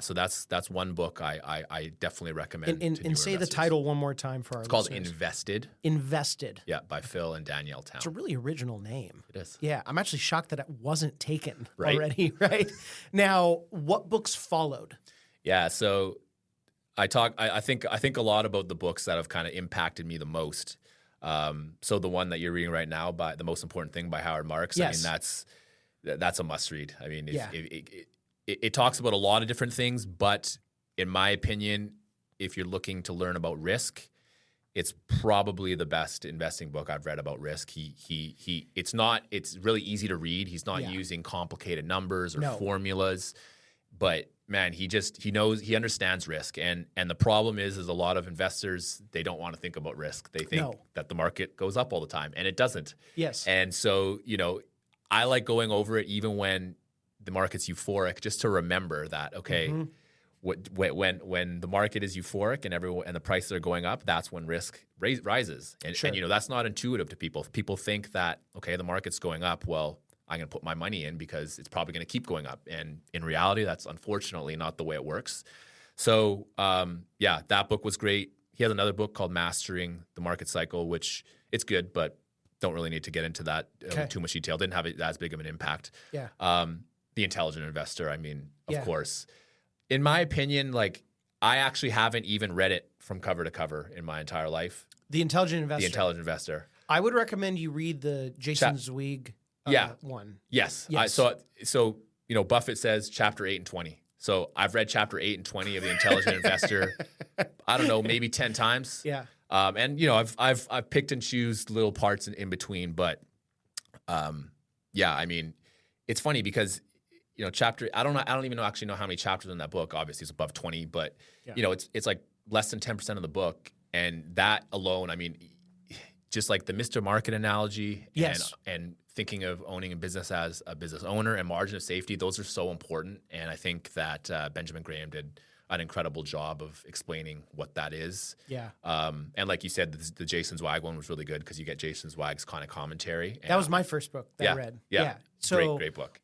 so that's one book I definitely recommend. And say the title one more time for our listeners. It's called Invested. Invested. Yeah, by Phil and Danielle Town. It's a really original name. It is. Yeah, I'm actually shocked that it wasn't taken already. Right now, what books followed? Yeah, so I think a lot about the books that have kind of impacted me the most. So the one that you're reading right now, by The Most Important Thing by Howard Marks. Yes. I mean, that's a must read. I mean, it talks about a lot of different things, but in my opinion, if you're looking to learn about risk, it's probably the best investing book I've read about risk. It's really easy to read. He's not using complicated numbers or formulas, But man, he knows, he understands risk. And the problem is a lot of investors, they don't want to think about risk. They think that the market goes up all the time, and it doesn't. Yes. And so, I like going over it even when the market's euphoric, just to remember that, okay, when the market is euphoric and the prices are going up, that's when risk rises. And that's not intuitive to people. People think that, okay, the market's going up, well, I'm going to put my money in because it's probably going to keep going up. And in reality, that's unfortunately not the way it works. So, that book was great. He has another book called Mastering the Market Cycle, which it's good, but don't really need to get into that too much detail. Didn't have as big of an impact. Yeah. The Intelligent Investor, of course. In my opinion, I actually haven't even read it from cover to cover in my entire life. The Intelligent Investor. The Intelligent Investor. I would recommend you read the Jason Zweig one. Yes. So Buffett says chapter 8 and 20. So I've read chapter 8 and 20 of the Intelligent Investor, I don't know, maybe 10 times. Yeah. And I've picked and choose little parts in between, but it's funny because chapter, I don't even know how many chapters in that book. Obviously, it's above 20, but it's like less than 10% of the book, and that alone, just like the Mr. Market analogy, and thinking of owning a business as a business owner and margin of safety, those are so important. And I think that Benjamin Graham did an incredible job of explaining what that is. Yeah. And like you said, the Jason Zweig one was really good because you get Jason Zweig's kind of commentary. That was my first book that I read. Yeah. So great book.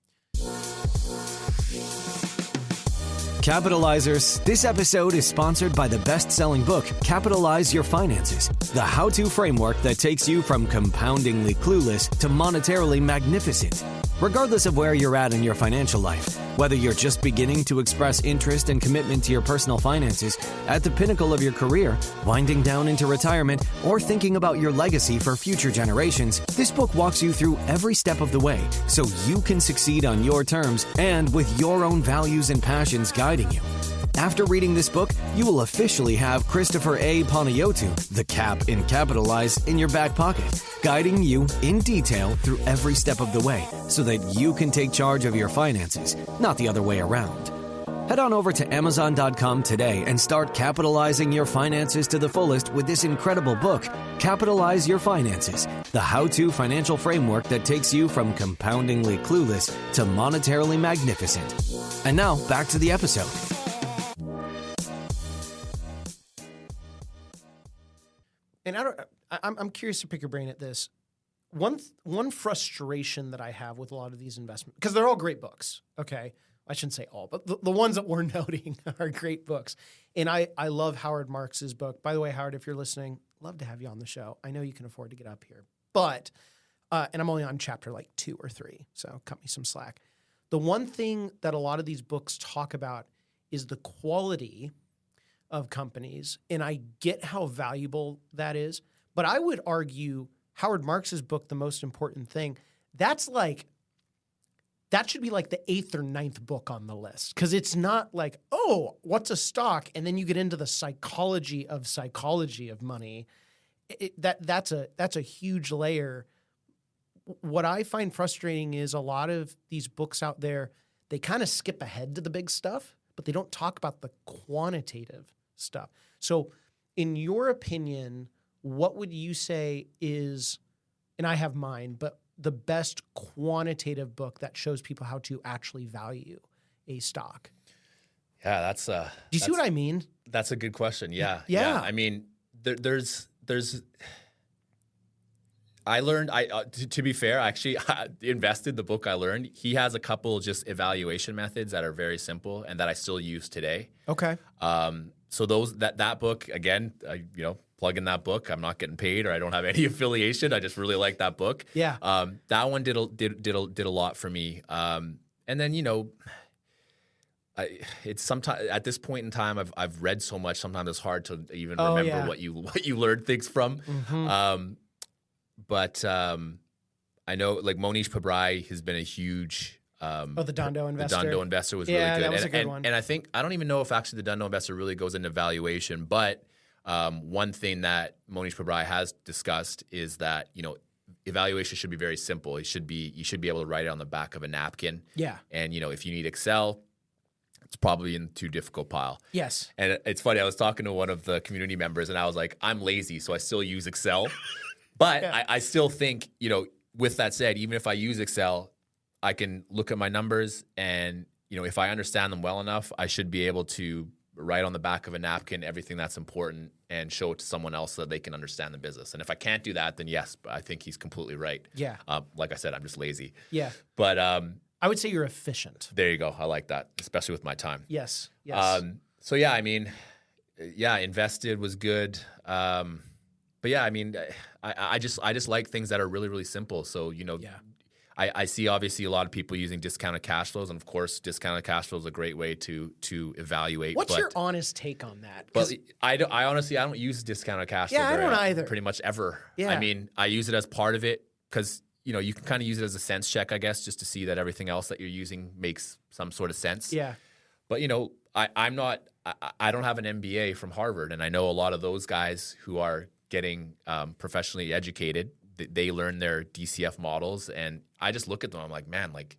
Capitalizers, this episode is sponsored by the best-selling book, Capitalize Your Finances, the how-to framework that takes you from compoundingly clueless to monetarily magnificent. Regardless of where you're at in your financial life, whether you're just beginning to express interest and commitment to your personal finances, at the pinnacle of your career, winding down into retirement, or thinking about your legacy for future generations, this book walks you through every step of the way so you can succeed on your terms and with your own values and passions guiding you. After reading this book, you will officially have Christopher A. Panayotou, the Cap in Capitalize, in your back pocket, guiding you in detail through every step of the way so that you can take charge of your finances, not the other way around. Head on over to Amazon.com today and start capitalizing your finances to the fullest with this incredible book, Capitalize Your Finances, the how-to financial framework that takes you from compoundingly clueless to monetarily magnificent. And now, back to the episode. And I'm curious to pick your brain at this. One frustration that I have with a lot of these investments, because they're all great books, okay? I shouldn't say all, but the ones that we're noting are great books. And I love Howard Marks's book. By the way, Howard, if you're listening, love to have you on the show. I know you can afford to get up here. But, and I'm only on chapter 2 or 3, so cut me some slack. The one thing that a lot of these books talk about is the quality of companies, and I get how valuable that is. But I would argue Howard Marks's book, The Most Important Thing, that should be like the 8th or 9th book on the list, because it's not like, oh, what's a stock? And then you get into the psychology of money. That's a huge layer. What I find frustrating is a lot of these books out there, they kind of skip ahead to the big stuff, but they don't talk about the quantitative stuff. So in your opinion, what would you say is, and I have mine, but the best quantitative book that shows people how to actually value a stock? Yeah, do you see what I mean? That's a good question. Yeah. There's I learned, to be fair, actually invested the book I learned. He has a couple just evaluation methods that are very simple and that I still use today. Okay. So that book, again, plug in that book. I'm not getting paid or I don't have any affiliation. I just really like that book. Yeah. That one did a lot for me. And then, it's sometimes at this point in time, I've read so much. Sometimes it's hard to even remember what you learned things from. Mm-hmm. But I know Monish Pabrai has been a huge the Dondo Investor. The Dondo Investor was really good. That was a good one. And I don't even know if actually the Dondo Investor really goes into valuation, but one thing that Monish Pabrai has discussed is that, evaluation should be very simple. You should be able to write it on the back of a napkin. Yeah. And, if you need Excel it's probably in the too difficult pile. Yes. And it's funny, I was talking to one of the community members and I was like, I'm lazy, so I still use Excel. But I still think, with that said, even if I use Excel, I can look at my numbers and, if I understand them well enough, I should be able to write on the back of a napkin everything that's important and show it to someone else so that they can understand the business. And if I can't do that, then yes, but I think he's completely right. Yeah. Like I said, I'm just lazy. Yeah. But I would say you're efficient. there you go. I like that, especially with my time. Yes. Yes. So yeah, I mean, invested was good. But yeah, I mean, I just like things that are really, really simple. So, I see obviously a lot of people using discounted cash flows, and of course, discounted cash flow is a great way to evaluate. What's your honest take on that? But I honestly don't use discounted cash flow. Yeah, I don't either. Pretty much ever. Yeah. I mean, I use it as part of it because you can kind of use it as a sense check, I guess, just to see that everything else that you're using makes some sort of sense. Yeah. But I'm not. I don't have an MBA from Harvard, and I know a lot of those guys who are getting professionally educated. They learn their DCF models, and I just look at them. I'm like, man, like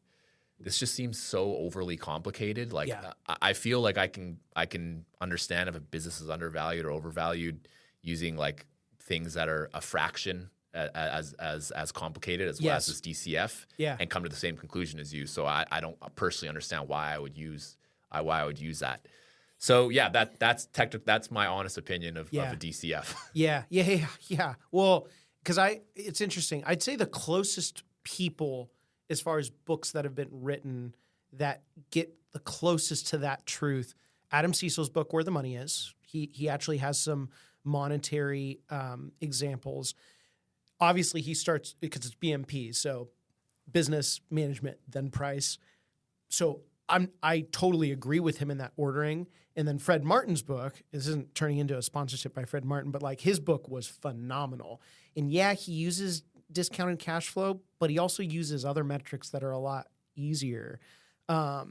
this just seems so overly complicated. Like I feel like I can understand if a business is undervalued or overvalued using like things that are a fraction as complicated as well as this DCF, and come to the same conclusion as you. So I don't personally understand why I would use that. So yeah, that's my honest opinion of a DCF. Yeah. Well, because it's interesting. I'd say the closest people, as far as books that have been written that get the closest to that truth, Adam Cecil's book, Where the Money Is. He actually has some monetary examples. Obviously, he starts because it's BMP, so business, management, then price. So I totally agree with him in that ordering. And then Fred Martin's book, this isn't turning into a sponsorship by Fred Martin, but like his book was phenomenal. And yeah, he uses discounted cash flow, but he also uses other metrics that are a lot easier. But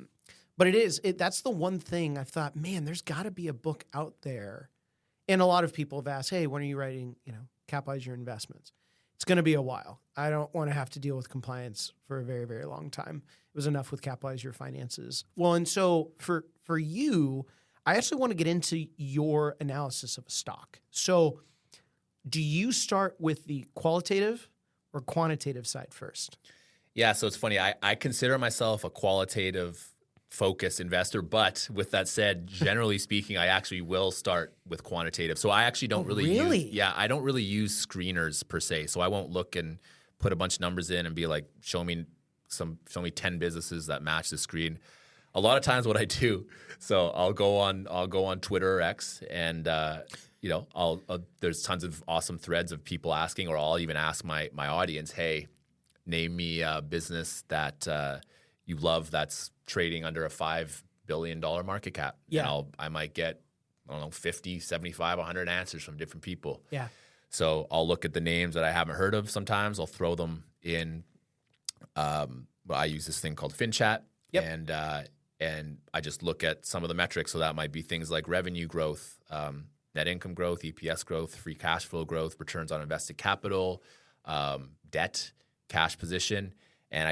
that's the one thing I've thought, man, there's got to be a book out there. And a lot of people have asked, hey, when are you writing, Capitalize Your Investments? It's going to be a while. I don't want to have to deal with compliance for a very, very long time. It was enough with Capitalize Your Finances. Well, and so for you, I actually want to get into your analysis of a stock. So do you start with the qualitative or quantitative side first? Yeah, so it's funny. I consider myself a qualitative focused investor, but with that said, generally speaking, I actually will start with quantitative. So I actually don't I don't really use screeners per se. So I won't look and put a bunch of numbers in and be like, show me 10 businesses that match the screen. A lot of times what I do, so I'll go on Twitter or X and there's tons of awesome threads of people asking, or I'll even ask my audience, hey, name me a business that you love that's trading under a $5 billion market cap. Yeah. And I might get, 50, 75, 100 answers from different people. Yeah. So I'll look at the names that I haven't heard of. Sometimes I'll throw them in. I use this thing called FinChat. Yep. And I just look at some of the metrics. So that might be things like revenue growth, net income growth, EPS growth, free cash flow growth, returns on invested capital, debt, cash position. And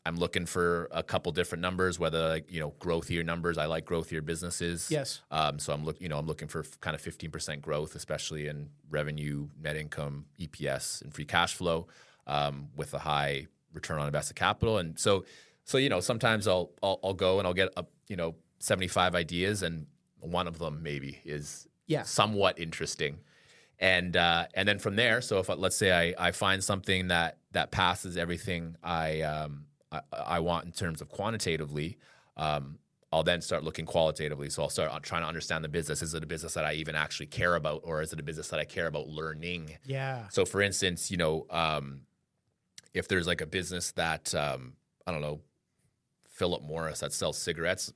I'm looking for a couple different numbers, whether growthier numbers. I like growthier businesses. Yes. So I'm looking for kind of 15% growth, especially in revenue, net income, EPS, and free cash flow, with a high return on invested capital. And so sometimes I'll go and I'll get 75 ideas, and one of them maybe is somewhat interesting. And then from there, so if let's say I find something that passes everything I want in terms of quantitatively, I'll then start looking qualitatively. So I'll start trying to understand the business. Is it a business that I even actually care about, or is it a business that I care about learning? Yeah. So for instance, if there's like a business that Philip Morris that sells cigarettes,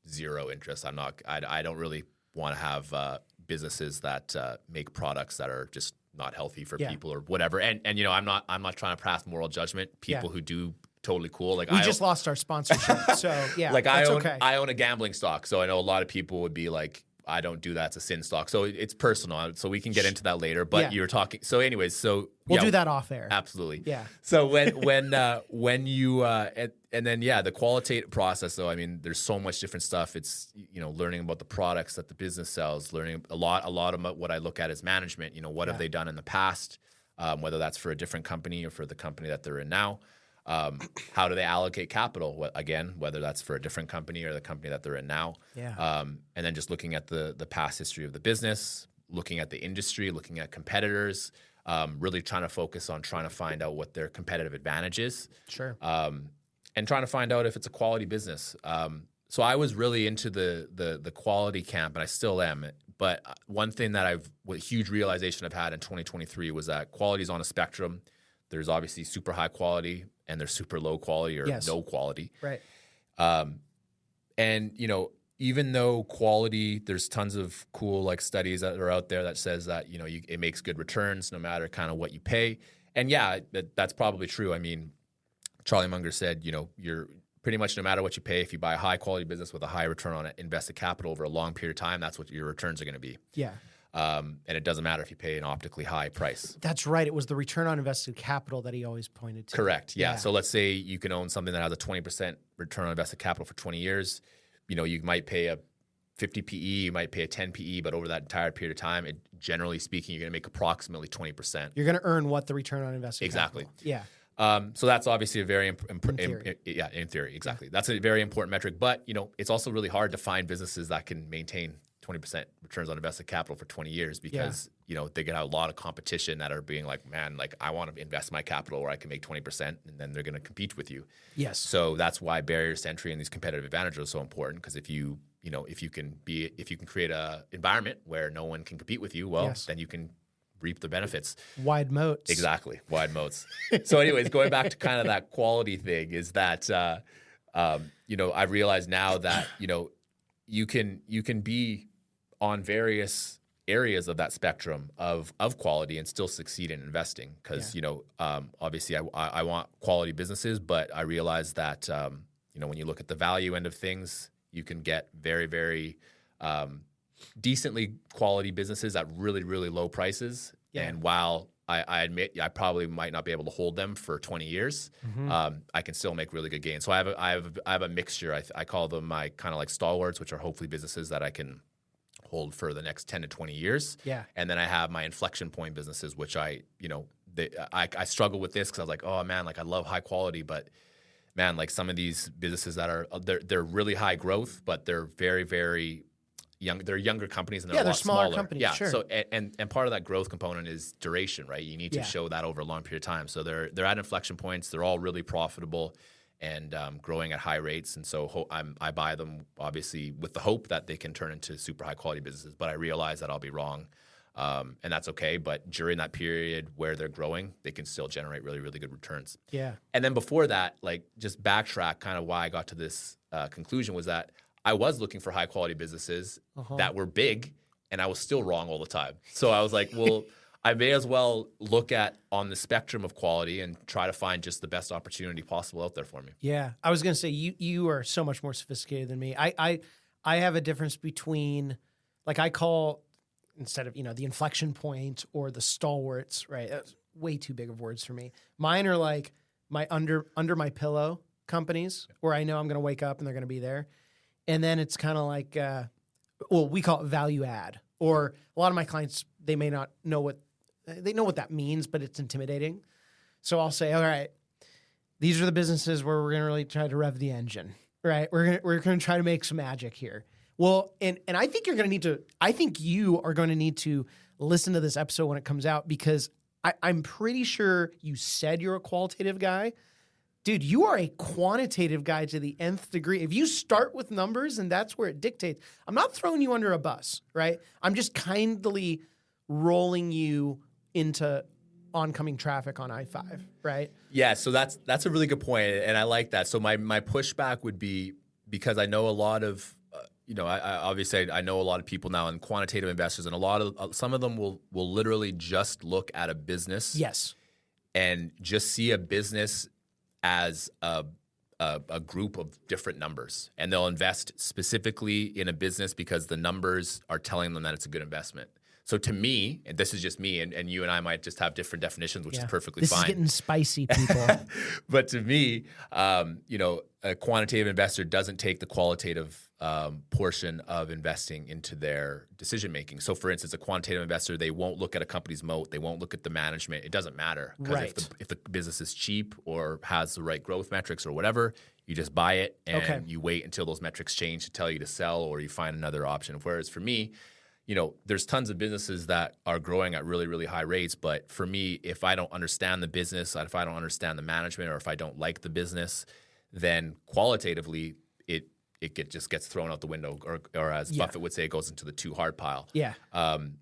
zero interest. I don't really want to have businesses that make products that are just not healthy for people or whatever. And I'm not trying to pass moral judgment. People who do, totally cool. Like we just lost our sponsorship, so yeah. Like I own a gambling stock, so I know a lot of people would be like, I don't do that. It's a sin stock. So it's personal. So we can get into that later. But you're talking. So anyways, we'll do that off air. Absolutely. Yeah. So when you and then the qualitative process though, I mean, there's so much different stuff. It's learning about the products that the business sells, learning a lot of what I look at is management. What have they done in the past, whether that's for a different company or for the company that they're in now. How do they allocate capital? Again, whether that's for a different company or the company that they're in now. Yeah. And then just looking at the past history of the business, looking at the industry, looking at competitors, really trying to focus on trying to find out what their competitive advantage is. Sure. And trying to find out if it's a quality business. So I was really into the quality camp, and I still am. But one thing that a huge realization I've had in 2023 was that quality is on a spectrum. There's obviously super high quality and there's super low quality or no quality. Right. And, even though quality, there's tons of cool studies that are out there that says that, it makes good returns no matter kind of what you pay. And that's probably true. I mean, Charlie Munger said, you're pretty much no matter what you pay, if you buy a high quality business with a high return on invested capital over a long period of time, that's what your returns are going to be. Yeah. And it doesn't matter if you pay an optically high price. That's right. It was the return on invested capital that he always pointed to. Correct. Yeah. So let's say you can own something that has a 20% return on invested capital for 20 years. You might pay a 50 PE, you might pay a 10 PE, but over that entire period of time, generally speaking, you're going to make approximately 20%. You're going to earn what the return on invested capital. Yeah. So that's obviously a very important, in theory, exactly. That's a very important metric, but it's also really hard to find businesses that can maintain 20% returns on invested capital for 20 years because, they get a lot of competition that are being like, man, I want to invest my capital where I can make 20% and then they're going to compete with you. Yes. So that's why barriers to entry and these competitive advantages are so important because if you can create a environment where no one can compete with you, then you can reap the benefits. Wide moats. Exactly. Wide moats. So anyways, going back to kind of that quality thing is that, I realize now that, you can be on various areas of that spectrum of quality and still succeed in investing because, obviously I want quality businesses, but I realize that, when you look at the value end of things, you can get very, very decently quality businesses at really, really low prices. Yeah. And while I admit I probably might not be able to hold them for 20 years, I can still make really good gains. So I have a mixture. I call them my kind of stalwarts, which are hopefully businesses that I can hold for the next 10 to 20 years. Yeah. And then I have my inflection point businesses, which I struggle with this because I was like, oh man, I love high quality, but man, some of these businesses that are they're really high growth, but they're very, very young. They're younger companies and they're a lot smaller companies. Yeah. Sure. So and part of that growth component is duration, right? You need to show that over a long period of time. So they're at inflection points. They're all really profitable and growing at high rates. And so I buy them obviously with the hope that they can turn into super high quality businesses. But I realize that I'll be wrong. And that's okay. But during that period where they're growing, they can still generate really, really good returns. Yeah. And then before that, just backtrack kind of why I got to this conclusion was that I was looking for high quality businesses that were big and I was still wrong all the time. So I was like, well, I may as well look at on the spectrum of quality and try to find just the best opportunity possible out there for me. Yeah. I was going to say, you are so much more sophisticated than me. I have a difference between, I call, instead of, the inflection point or the stalwarts, right? That's way too big of words for me. Mine are my under my pillow companies where I know I'm going to wake up and they're going to be there. And then it's kind of we call it value add. Or a lot of my clients, they may not know what that means, but it's intimidating. So I'll say, all right, these are the businesses where we're going to really try to rev the engine, right? We're going to try to make some magic here. Well, and I think you are going to need to listen to this episode when it comes out because I'm pretty sure you said you're a qualitative guy. Dude, you are a quantitative guy to the nth degree. If you start with numbers and that's where it dictates, I'm not throwing you under a bus, right? I'm just kindly rolling you into oncoming traffic on I-5, right? Yeah, so that's a really good point, and I like that. So my pushback would be because I know a lot of, I know a lot of people now in quantitative investors, and some of them will literally just look at a business, yes, and just see a business as a a group of different numbers, and they'll invest specifically in a business because the numbers are telling them that it's a good investment. So to me, and this is just me, and you and I might just have different definitions, which is perfectly this fine. This is getting spicy, people. But to me, a quantitative investor doesn't take the qualitative portion of investing into their decision making. So, for instance, a quantitative investor, they won't look at a company's moat, they won't look at the management. It doesn't matter, because if the business is cheap or has the right growth metrics or whatever, you just buy it and you wait until those metrics change to tell you to sell, or you find another option. Whereas for me, there's tons of businesses that are growing at really, really high rates. But for me, if I don't understand the business, if I don't understand the management, or if I don't like the business, then qualitatively it just gets thrown out the window, or as Buffett would say, it goes into the too hard pile. Yeah.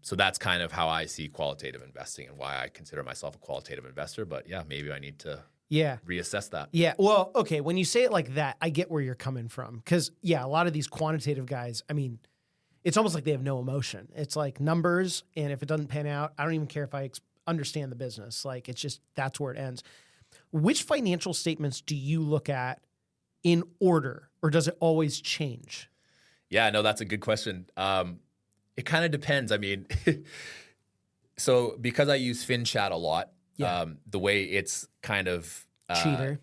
So that's kind of how I see qualitative investing and why I consider myself a qualitative investor. But yeah, maybe I need to reassess that. Yeah. Well, okay. When you say it like that, I get where you're coming from. Because, a lot of these quantitative guys, I mean, it's almost like they have no emotion. It's like numbers, and if it doesn't pan out, I don't even care if I understand the business. Like, it's just, that's where it ends. Which financial statements do you look at in order, or does it always change? Yeah, no, that's a good question. It kind of depends. I mean, so because I use FinChat a lot, the way it's kind of cheater.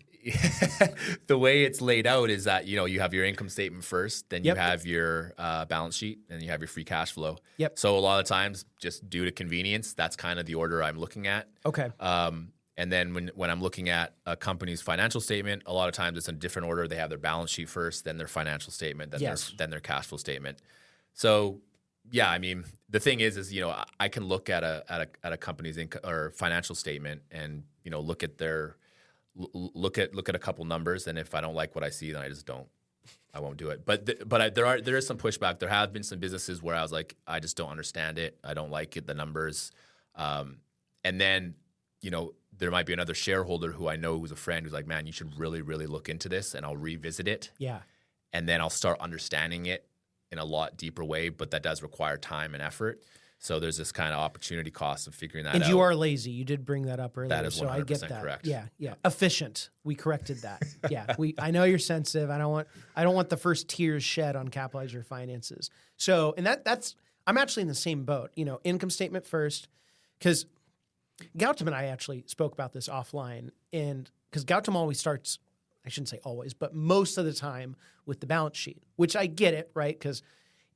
The way it's laid out is that, you have your income statement first, then you have your balance sheet, and you have your free cash flow. Yep. So a lot of times, just due to convenience, that's kind of the order I'm looking at. Okay. And then when I'm looking at a company's financial statement, a lot of times it's in a different order. They have their balance sheet first, then their financial statement, then their cash flow statement. So yeah, I mean, the thing is I can look at a company's income or financial statement and look at a couple numbers, and if I don't like what I see, then I won't do it. But there is some pushback. There have been some businesses where I was like, I just don't understand it. I don't like it, the numbers. And then there might be another shareholder who I know who's a friend who's like, man, you should really, really look into this, and I'll revisit it. Yeah. And then I'll start understanding it in a lot deeper way, but that does require time and effort. So there's this kind of opportunity cost of figuring that out. And you are lazy. You did bring that up earlier. That is 100% so I get that. correct. Yeah. Efficient. We corrected that. Yeah. I know you're sensitive. I don't want the first tears shed on Capitalize Your Finances. So, and that's I'm actually in the same boat. Income statement first, because Gautam and I actually spoke about this offline, and because Gautam always starts, I shouldn't say always, but most of the time with the balance sheet, which I get it, right? Because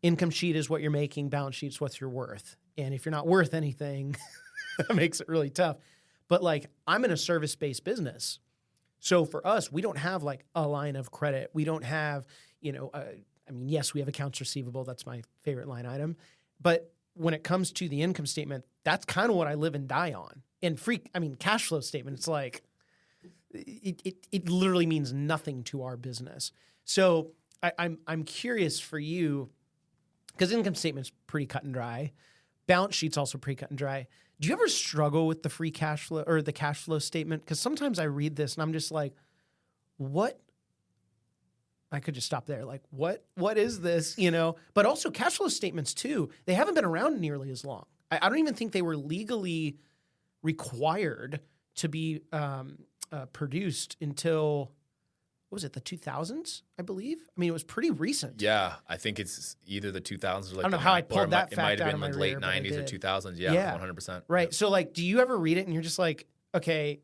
income sheet is what you're making, balance sheet is what you're worth. And if you're not worth anything, that makes it really tough. But like, I'm in a service-based business. So for us, we don't have like a line of credit. We don't have, yes, we have accounts receivable. That's my favorite line item. But when it comes to the income statement, that's kind of what I live and die on. And cash flow statement, it's like, it literally means nothing to our business. So I'm curious for you, because income statement's pretty cut and dry. Balance sheet's also pretty cut and dry. Do you ever struggle with the free cash flow or the cash flow statement? Because sometimes I read this and I'm just like, what? I could just stop there. Like, what is this? But also cash flow statements too, they haven't been around nearly as long. I don't even think they were legally required to be produced until, what was it, the 2000s, I believe? I mean, it was pretty recent. Yeah, I think it's either the 2000s or like I don't know how I pulled that fact out of my It might have been like late rear, 90s or 2000s. Yeah, 100%. Right. Yeah. So like, do you ever read it and you're just like, okay,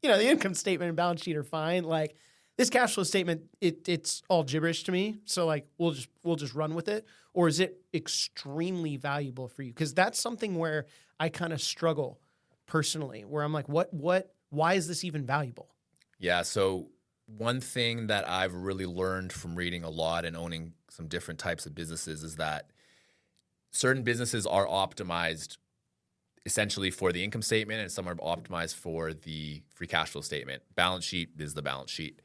the income statement and balance sheet are fine. Like this cash flow statement, it's all gibberish to me. So like, we'll just run with it. Or is it extremely valuable for you? Because that's something where I kind of struggle personally, where I'm like, why is this even valuable? Yeah. So one thing that I've really learned from reading a lot and owning some different types of businesses is that certain businesses are optimized essentially for the income statement, and some are optimized for the free cash flow statement. Balance sheet is the balance sheet.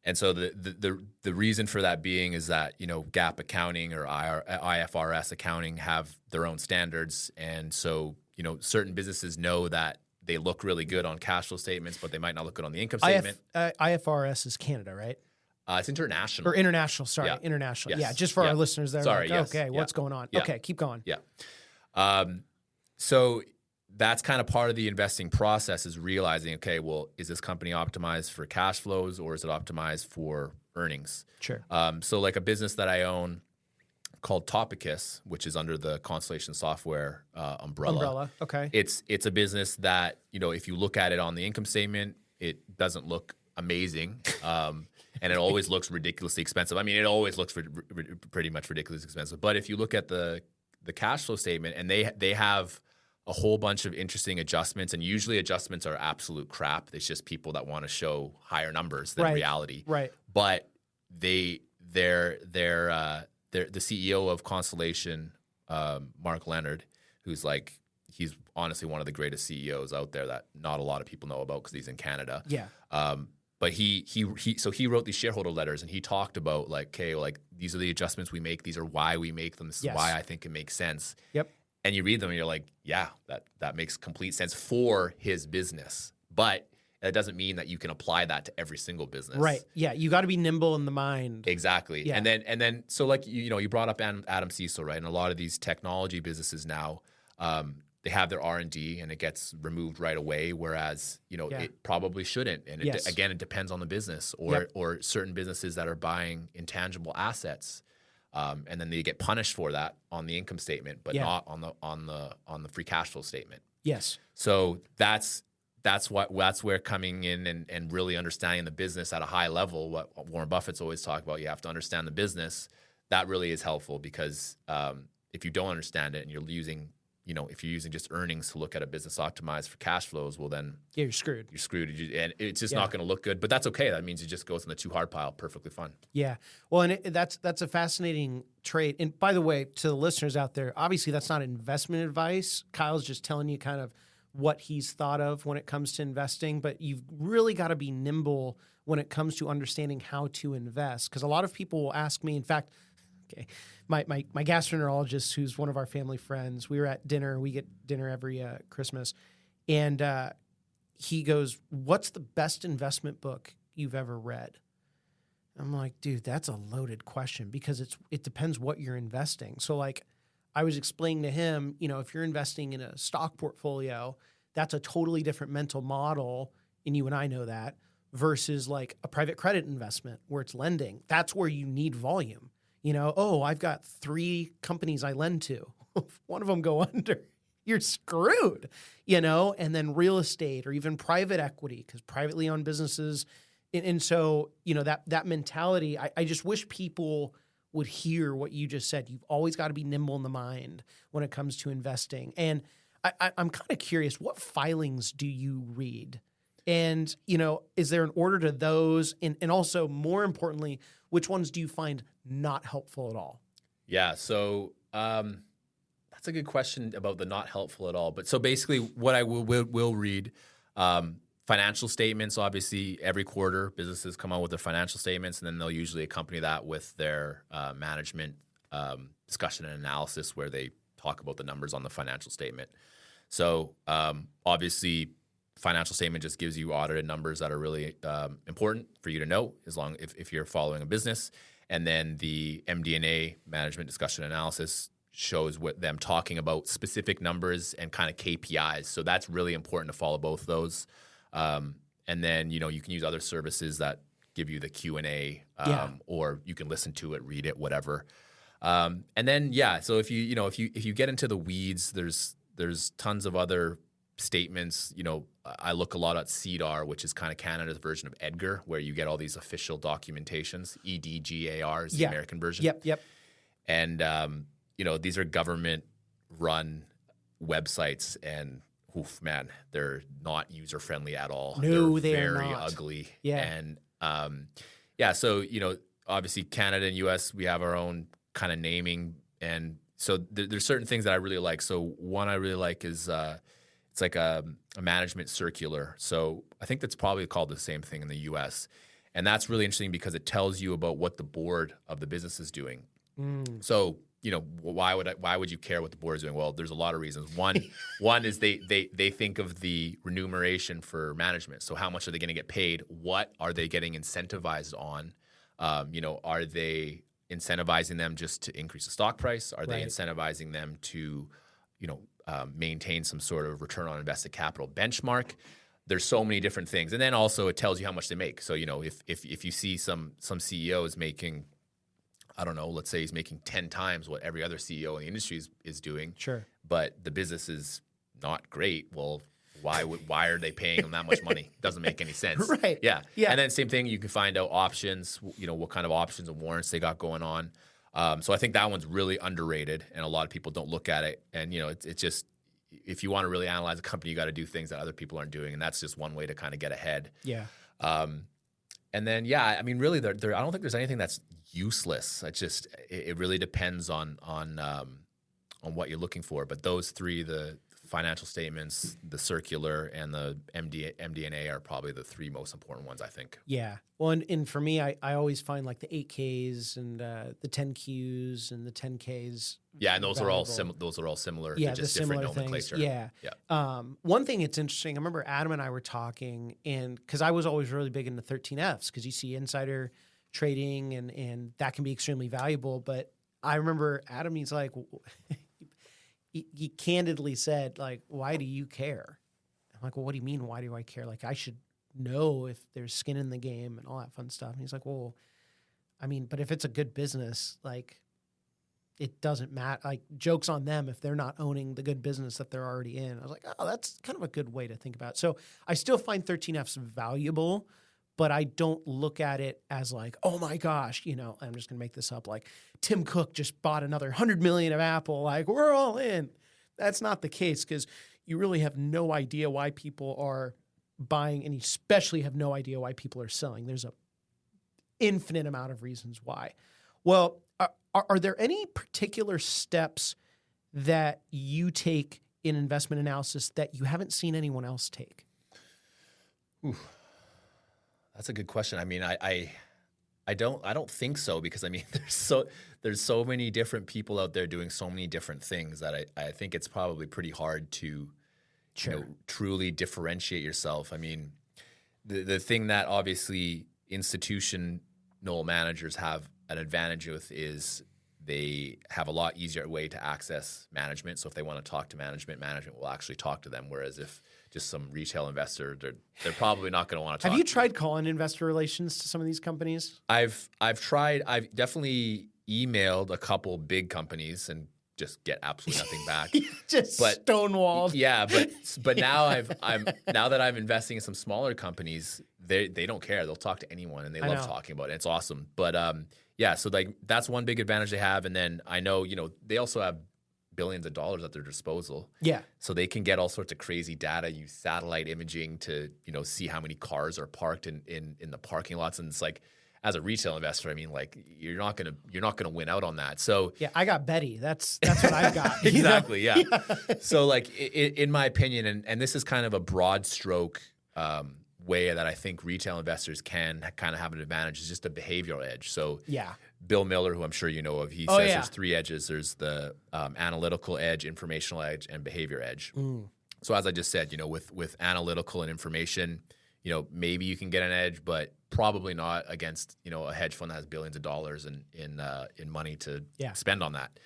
And so the reason for that being is that, GAAP accounting or IFRS accounting have their own standards. And so, certain businesses know that they look really good on cash flow statements, but they might not look good on the income statement. IFRS is Canada, right? It's international. Or international, sorry. Yeah. International. Yes. Yeah, just for our listeners there. Sorry, like, yes. okay, what's going on? Yeah. Okay, keep going. Yeah. So that's kind of part of the investing process, is realizing, okay, well, is this company optimized for cash flows or is it optimized for earnings? Sure. So like a business that I own called Topicus, which is under the Constellation Software umbrella. Okay. It's a business that, if you look at it on the income statement, it doesn't look amazing. And it always looks ridiculously expensive. I mean, it always looks pretty much ridiculously expensive. But if you look at the cash flow statement, and they have a whole bunch of interesting adjustments, and usually adjustments are absolute crap. It's just people that want to show higher numbers than reality. Right. But they're the CEO of Constellation, Mark Leonard, who's he's honestly one of the greatest CEOs out there that not a lot of people know about because he's in Canada. Yeah. But he wrote these shareholder letters, and he talked about these are the adjustments we make. These are why we make them. This is why I think it makes sense. Yep. And you read them and you're like, yeah, that makes complete sense for his business. But that doesn't mean that you can apply that to every single business. Right. Yeah. You got to be nimble in the mind. Exactly. Yeah. And then so you brought up Adam Cecil, right? And a lot of these technology businesses now, they have their R&D and it gets removed right away, whereas it probably shouldn't. And it depends on the business or certain businesses that are buying intangible assets, and then they get punished for that on the income statement, but not on the free cash flow statement. Yes. So that's where coming in and really understanding the business at a high level, what Warren Buffett's always talk about, you have to understand the business. That really is helpful because if you don't understand it and you're using just earnings to look at a business optimized for cash flows, well then you're screwed. You're screwed, and it's just not going to look good. But that's okay. That means it just goes in the too hard pile. Perfectly fine. Yeah. Well, and that's a fascinating trait. And by the way, to the listeners out there, obviously that's not investment advice. Kyle's just telling you kind of what he's thought of when it comes to investing. But you've really got to be nimble when it comes to understanding how to invest, because a lot of people will ask me. In fact, okay, my gastroenterologist, who's one of our family friends, we were at dinner. We get dinner every Christmas. And he goes, "What's the best investment book you've ever read?" I'm like, dude, that's a loaded question because it depends what you're investing. So I was explaining to him, if you're investing in a stock portfolio, that's a totally different mental model, and you and I know that, versus a private credit investment where it's lending. That's where you need volume. I've got 3 companies I lend to. If one of them go under, you're screwed, and then real estate or even private equity, because privately owned businesses. And so, that mentality, I just wish people would hear what you just said. You've always got to be nimble in the mind when it comes to investing. And I'm kind of curious, what filings do you read? And, is there an order to those? And also, more importantly, which ones do you find not helpful at all? Yeah, so that's a good question about the not helpful at all. But so basically what I will read, financial statements. Obviously, every quarter, businesses come out with their financial statements, and then they'll usually accompany that with their management discussion and analysis where they talk about the numbers on the financial statement. So obviously, financial statement just gives you audited numbers that are really important for you to know if you're following a business. And then the MD&A, management discussion analysis, shows what them talking about specific numbers and kind of KPIs. So that's really important to follow both of those. And then, you can use other services that give you the Q&A, or you can listen to it, read it, whatever. And then, so if you get into the weeds, there's tons of other statements. I look a lot at CDAR, which is kind of Canada's version of Edgar, where you get all these official documentations. EDGAR is the American version. Yep. And these are government-run websites, and oof, man, they're not user-friendly at all. No, they're are very not. ugly. Yeah. And so obviously Canada and US, we have our own kind of naming, and so there's certain things that I really like. So one I really like is it's like a management circular. So I think that's probably called the same thing in the US. And that's really interesting because it tells you about what the board of the business is doing. So, why would you care what the board is doing? Well, there's a lot of reasons. One is they think of the remuneration for management. So how much are they going to get paid? What are they getting incentivized on? Are they incentivizing them just to increase the stock price? Are they incentivizing them to, maintain some sort of return on invested capital benchmark. There's so many different things. And then also it tells you how much they make. So, if you see some CEOs making, I don't know, let's say he's making 10 times what every other CEO in the industry is doing. Sure. But the business is not great. Well, why are they paying them that much money? Doesn't make any sense. Right. Yeah. And then same thing, you can find out options, what kind of options and warrants they got going on. So I think that one's really underrated, and a lot of people don't look at it. And, it's just, if you want to really analyze a company, you got to do things that other people aren't doing. And that's just one way to kind of get ahead. Yeah. And then, I mean, really, I don't think there's anything that's useless. It's just, it really depends on what you're looking for. But those three, the financial statements, the circular, and the MD&A are probably the three most important ones, I think. Yeah. Well, and for me, I always find like the 8Ks and the 10Qs and the 10Ks. Yeah, and those are all similar. Yeah, to just the different similar nomenclature. Things. Yeah. One thing that's interesting, I remember Adam and I were talking, and because I was always really big into 13Fs, because you see insider trading and that can be extremely valuable. But I remember Adam, he's like, he candidly said, like, why do you care? I'm like, well, what do you mean, why do I care? Like, I should know if there's skin in the game and all that fun stuff. And he's like, well, I mean, but if it's a good business, like, it doesn't matter. Like, joke's on them if they're not owning the good business that they're already in. I was like, oh, that's kind of a good way to think about it. So I still find 13Fs valuable, but I don't look at it as like, oh my gosh, I'm just going to make this up. Like, Tim Cook just bought another 100 million of Apple. Like, we're all in. That's not the case, because you really have no idea why people are buying, and you especially have no idea why people are selling. There's an infinite amount of reasons why. Well, are there any particular steps that you take in investment analysis that you haven't seen anyone else take? Ooh. That's a good question. I mean, I don't think so, because I mean, there's so many different people out there doing so many different things that I think it's probably pretty hard to truly differentiate yourself. I mean, the thing that obviously institutional managers have an advantage with is they have a lot easier way to access management. So if they want to talk to management will actually talk to them. Whereas if just some retail investor, they're probably not going to want to talk. Have you tried calling investor relations to some of these companies? I've tried. I've definitely emailed a couple big companies and just get absolutely nothing back. Stonewalled. Yeah, but now now that I'm investing in some smaller companies, they don't care. They'll talk to anyone, and they love talking about it. It's awesome. But so like that's one big advantage they have. And then I know, they also have billions of dollars at their disposal. Yeah. So they can get all sorts of crazy data, use satellite imaging to, see how many cars are parked in the parking lots. And it's like, as a retail investor, I mean, like you're not gonna win out on that. So yeah, I got Betty. That's what I've got. Exactly. Yeah. So like in my opinion, and this is kind of a broad stroke way that I think retail investors can kind of have an advantage, is just a behavioral edge. So Bill Miller, who I'm sure you know of, he says there's three edges. There's the analytical edge, informational edge, and behavior edge. So as I just said, with analytical and information, maybe you can get an edge, but probably not against, a hedge fund that has billions of dollars in money to spend on that.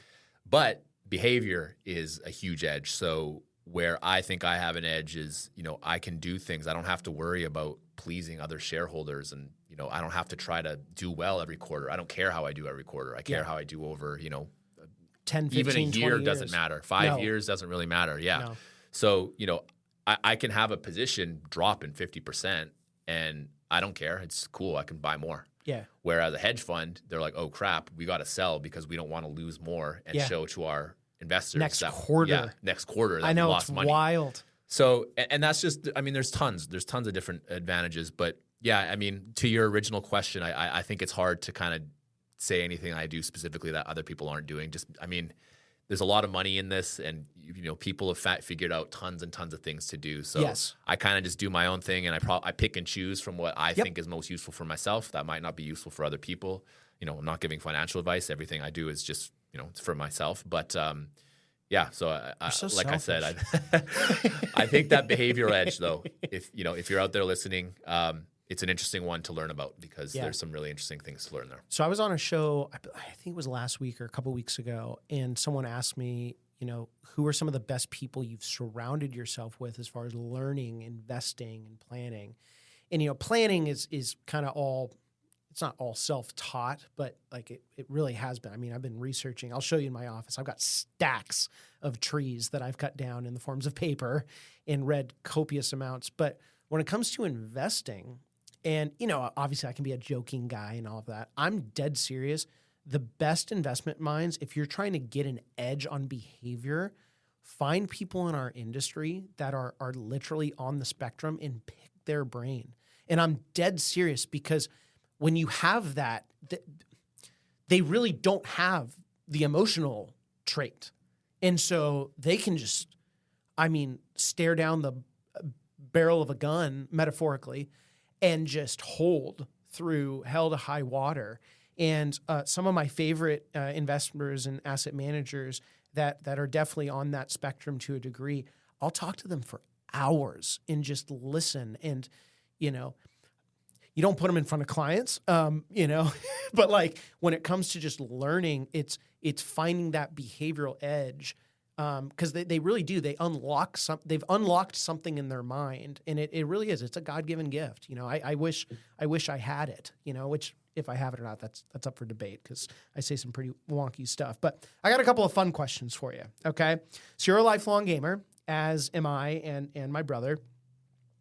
But behavior is a huge edge. So where I think I have an edge is, I can do things. I don't have to worry about pleasing other shareholders, and, I don't have to try to do well every quarter. I don't care how I do every quarter. I care how I do over, 10, 15, even a year 20 doesn't years. matter. 5 years doesn't really matter. Yeah. No. So, I can have a position drop in 50% and I don't care. It's cool. I can buy more. Yeah. Whereas a hedge fund, they're like, oh crap, we got to sell because we don't want to lose more and show to our investors next quarter that I know, we lost it's money. Wild. So, and that's just, I mean, there's tons of different advantages, but yeah, I mean, to your original question, I think it's hard to kind of say anything I do specifically that other people aren't doing. Just, I mean, there's a lot of money in this, and people have figured out tons and tons of things to do. So I kind of just do my own thing, and I pick and choose from what I think is most useful for myself. That might not be useful for other people. I'm not giving financial advice. Everything I do is just it's for myself. But so like I said, I think that behavioral edge, though, if you're out there listening, it's an interesting one to learn about because there's some really interesting things to learn there. So I was on a show, I think it was last week or a couple weeks ago, and someone asked me, who are some of the best people you've surrounded yourself with as far as learning, investing, and planning. And, planning is kind of all, it's not all self-taught, but like it really has been. I mean, I've been researching. I'll show you in my office. I've got stacks of trees that I've cut down in the forms of paper and read copious amounts. But when it comes to investing, and, obviously I can be a joking guy and all of that, I'm dead serious. The best investment minds, if you're trying to get an edge on behavior, find people in our industry that are literally on the spectrum and pick their brain. And I'm dead serious, because when you have that, they really don't have the emotional trait. And so they can just, stare down the barrel of a gun, metaphorically, and just hold through hell to high water. And some of my favorite investors and asset managers that are definitely on that spectrum to a degree, I'll talk to them for hours and just listen. And, you don't put them in front of clients, but like when it comes to just learning, it's finding that behavioral edge, because they really do. They've unlocked something in their mind, and it really is. It's a God-given gift. I wish I had it, which, if I have it or not, that's up for debate, because I say some pretty wonky stuff. But I got a couple of fun questions for you, okay? So you're a lifelong gamer, as am I and my brother,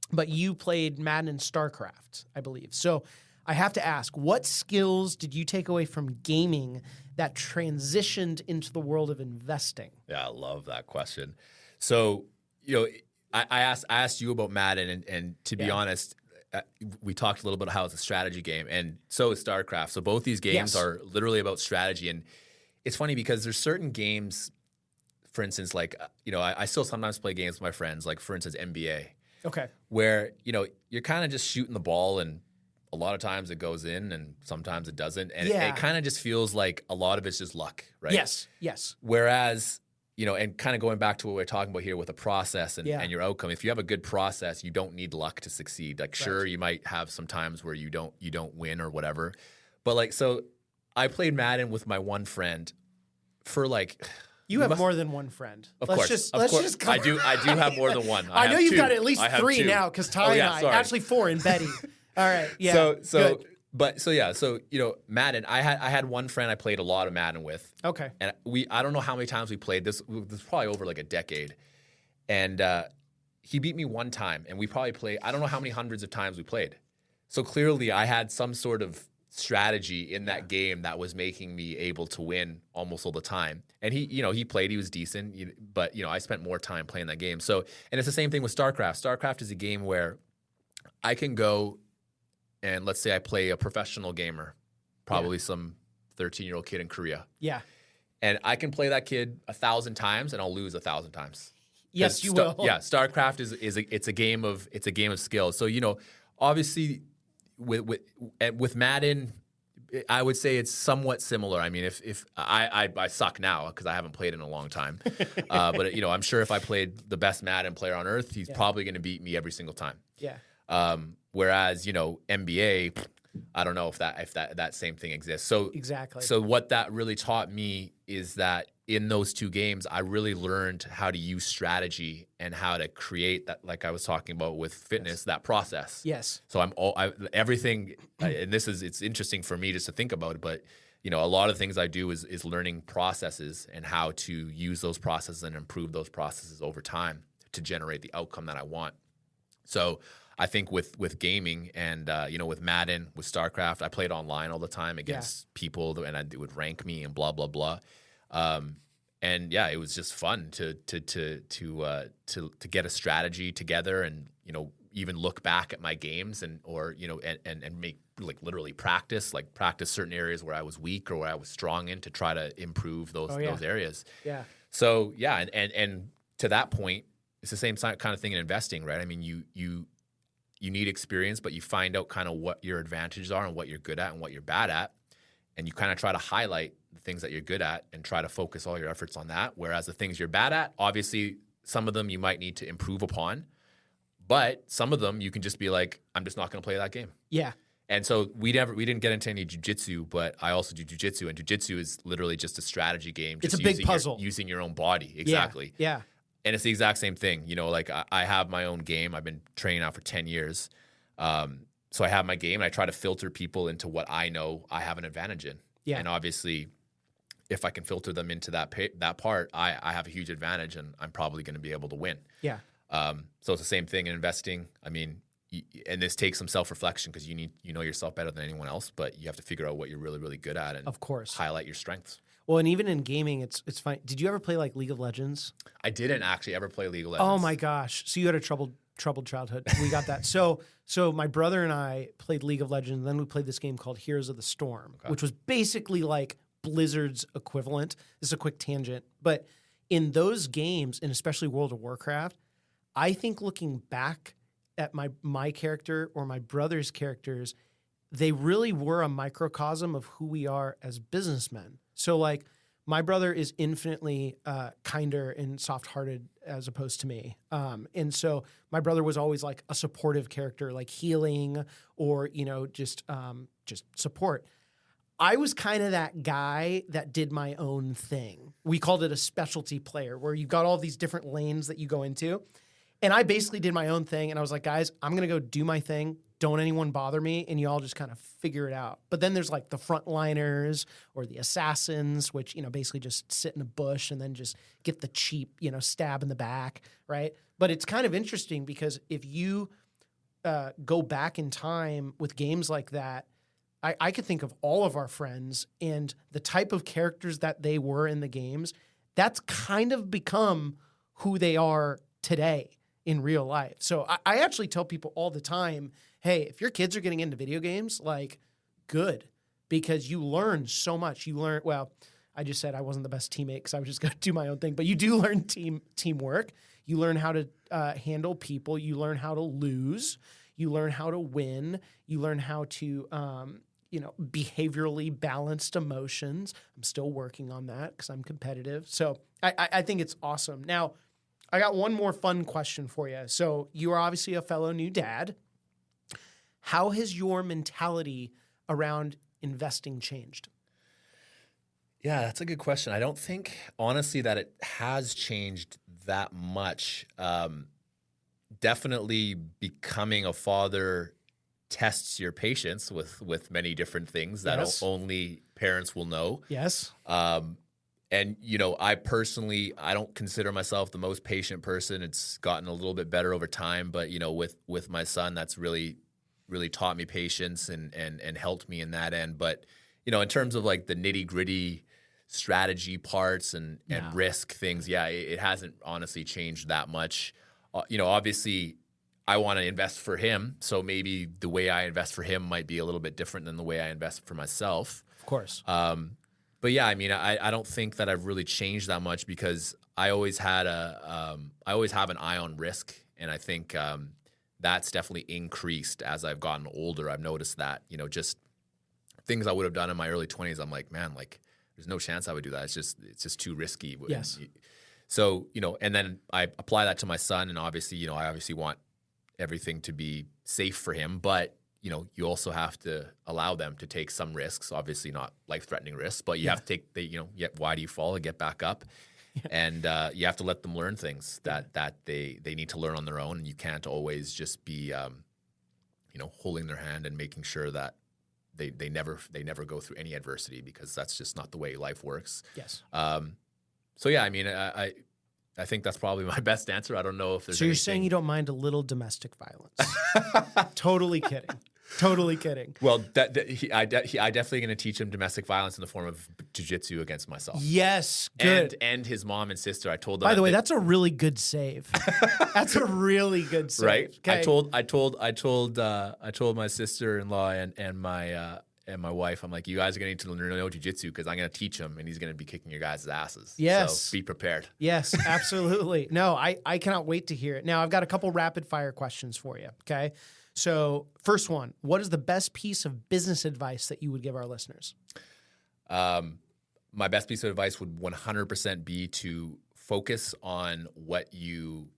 but you played Madden and StarCraft, I believe. So I have to ask, what skills did you take away from gaming that transitioned into the world of investing? Yeah, I love that question. So, I asked you about Madden, and to be honest, we talked a little bit how it's a strategy game, and so is StarCraft. So both these games are literally about strategy. And it's funny because there's certain games, for instance, like, I still sometimes play games with my friends, like, for instance, NBA. Okay. Where, you're kind of just shooting the ball, and a lot of times it goes in and sometimes it doesn't. And it kind of just feels like a lot of it's just luck, right? Yes. Whereas, and kind of going back to what we're talking about here with a process and your outcome, if you have a good process, you don't need luck to succeed. Like, sure, you might have some times where you don't win or whatever. But like, so I played Madden with my one friend for like... You have more than one friend. Of course. I do have more than one. I know you've got at least three now, because Ty and I, actually four, and Betty. All right, yeah. So Madden. I had one friend I played a lot of Madden with. Okay. And I don't know how many times we played this. This was probably over like a decade. And he beat me one time, and we probably played, I don't know how many hundreds of times we played. So clearly I had some sort of strategy in that game that was making me able to win almost all the time. And he played, he was decent, but I spent more time playing that game. So, and it's the same thing with StarCraft. StarCraft is a game where I can go and, let's say I play a professional gamer, probably some 13-year-old kid in Korea. Yeah. And I can play that kid 1,000 times and I'll lose 1,000 times. Yes, you will. Yeah, StarCraft is a game of skill. So, obviously with Madden, I would say it's somewhat similar. I mean, if I suck now because I haven't played in a long time, but I'm sure if I played the best Madden player on earth, he's probably going to beat me every single time. Yeah. Whereas NBA, I don't know if that same thing exists. So exactly. So what that really taught me is that in those two games, I really learned how to use strategy and how to create that, like I was talking about with fitness, that process. Yes. So everything, and it's interesting for me just to think about it, but a lot of things I do is learning processes and how to use those processes and improve those processes over time to generate the outcome that I want. So I think with gaming and with Madden, with StarCraft, I played online all the time against people, and it would rank me and blah blah blah. And yeah, it was just fun to get a strategy together, and even look back at my games and make like literally practice certain areas where I was weak or where I was strong in to try to improve those areas. Yeah. So yeah, and to that point, it's the same kind of thing in investing, right? I mean, you need experience, but you find out kind of what your advantages are and what you're good at and what you're bad at, and you kind of try to highlight the things that you're good at and try to focus all your efforts on that. Whereas the things you're bad at, obviously, some of them you might need to improve upon, but some of them you can just be like, I'm just not going to play that game. Yeah. And so we didn't get into any jujitsu, but I also do jujitsu, and jujitsu is literally just a strategy game. Just it's a big puzzle. Using your own body. Exactly. Yeah. And it's the exact same thing. You know, like I have my own game. I've been training now for 10 years. So I have my game, and I try to filter people into what I know I have an advantage in. Yeah. And obviously, if I can filter them into that part, I have a huge advantage, and I'm probably going to be able to win. Yeah. So it's the same thing in investing. I mean, and this takes some self-reflection because you know yourself better than anyone else, but you have to figure out what you're really, really good at and of course highlight your strengths. Well, and even in gaming, it's fine. Did you ever play like League of Legends? I didn't actually ever play League of Legends. Oh my gosh. So you had a troubled childhood. We got that. So my brother and I played League of Legends, and then we played this game called Heroes of the Storm, which was basically like Blizzard's equivalent. This is a quick tangent. But in those games, and especially World of Warcraft, I think looking back at my character or my brother's characters, they really were a microcosm of who we are as businessmen. So like my brother is infinitely kinder and soft-hearted as opposed to me. And so my brother was always like a supportive character, like healing or, just support. I was kind of that guy that did my own thing. We called it a specialty player, where you've got all these different lanes that you go into. And I basically did my own thing, and I was like, guys, I'm going to go do my thing. Don't anyone bother me, and you all just kind of figure it out. But then there's like the frontliners or the assassins, which, basically just sit in a bush and then just get the cheap, stab in the back, right? But it's kind of interesting because if you go back in time with games like that, I could think of all of our friends and the type of characters that they were in the games. That's kind of become who they are today in real life. So I actually tell people all the time, hey, if your kids are getting into video games, like, good, because you learn so much. I just said I wasn't the best teammate because I was just going to do my own thing, but you do learn teamwork. You learn how to handle people. You learn how to lose. You learn how to win. You learn how to, behaviorally balanced emotions. I'm still working on that because I'm competitive. So I think it's awesome. Now, I got one more fun question for you. So you are obviously a fellow new dad. How has your mentality around investing changed? Yeah, that's a good question. I don't think, honestly, that it has changed that much. Definitely becoming a father tests your patience with many different things that only parents will know. Yes. And, I don't consider myself the most patient person. It's gotten a little bit better over time, but, with my son, that's really, really taught me patience and helped me in that end. But, in terms of like the nitty gritty strategy parts and risk things, it hasn't honestly changed that much. Obviously I want to invest for him. So maybe the way I invest for him might be a little bit different than the way I invest for myself. Of course. But yeah, I mean, I don't think that I've really changed that much because I always had I always have an eye on risk. And I think that's definitely increased as I've gotten older. I've noticed that, just things I would have done in my early 20s. I'm like, man, like there's no chance I would do that. It's just too risky. Yes. So, and then I apply that to my son, and obviously, I obviously want everything to be safe for him, but you also have to allow them to take some risks, obviously not life-threatening risks, but you have to take why do you fall and get back up? Yeah. And you have to let them learn things that they need to learn on their own. And you can't always just be, holding their hand and making sure that they never go through any adversity, because that's just not the way life works. Yes. So yeah, I mean, I think that's probably my best answer. I don't know if there's. So you're saying you don't mind a little domestic violence? Totally kidding. Totally kidding. Well, I definitely going to teach him domestic violence in the form of jiu-jitsu against myself. Yes, good. And his mom and sister. I told them. By the way, that's a really good save. That's a really good save. Right. Okay. I told my sister-in-law and my wife, I'm like, you guys are going to need to know jiu-jitsu because I'm going to teach him, and he's going to be kicking your guys' asses. Yes. So be prepared. Yes, absolutely. No, I cannot wait to hear it. Now, I've got a couple rapid-fire questions for you, okay? So first one, what is the best piece of business advice that you would give our listeners? My best piece of advice would 100% be to focus on what you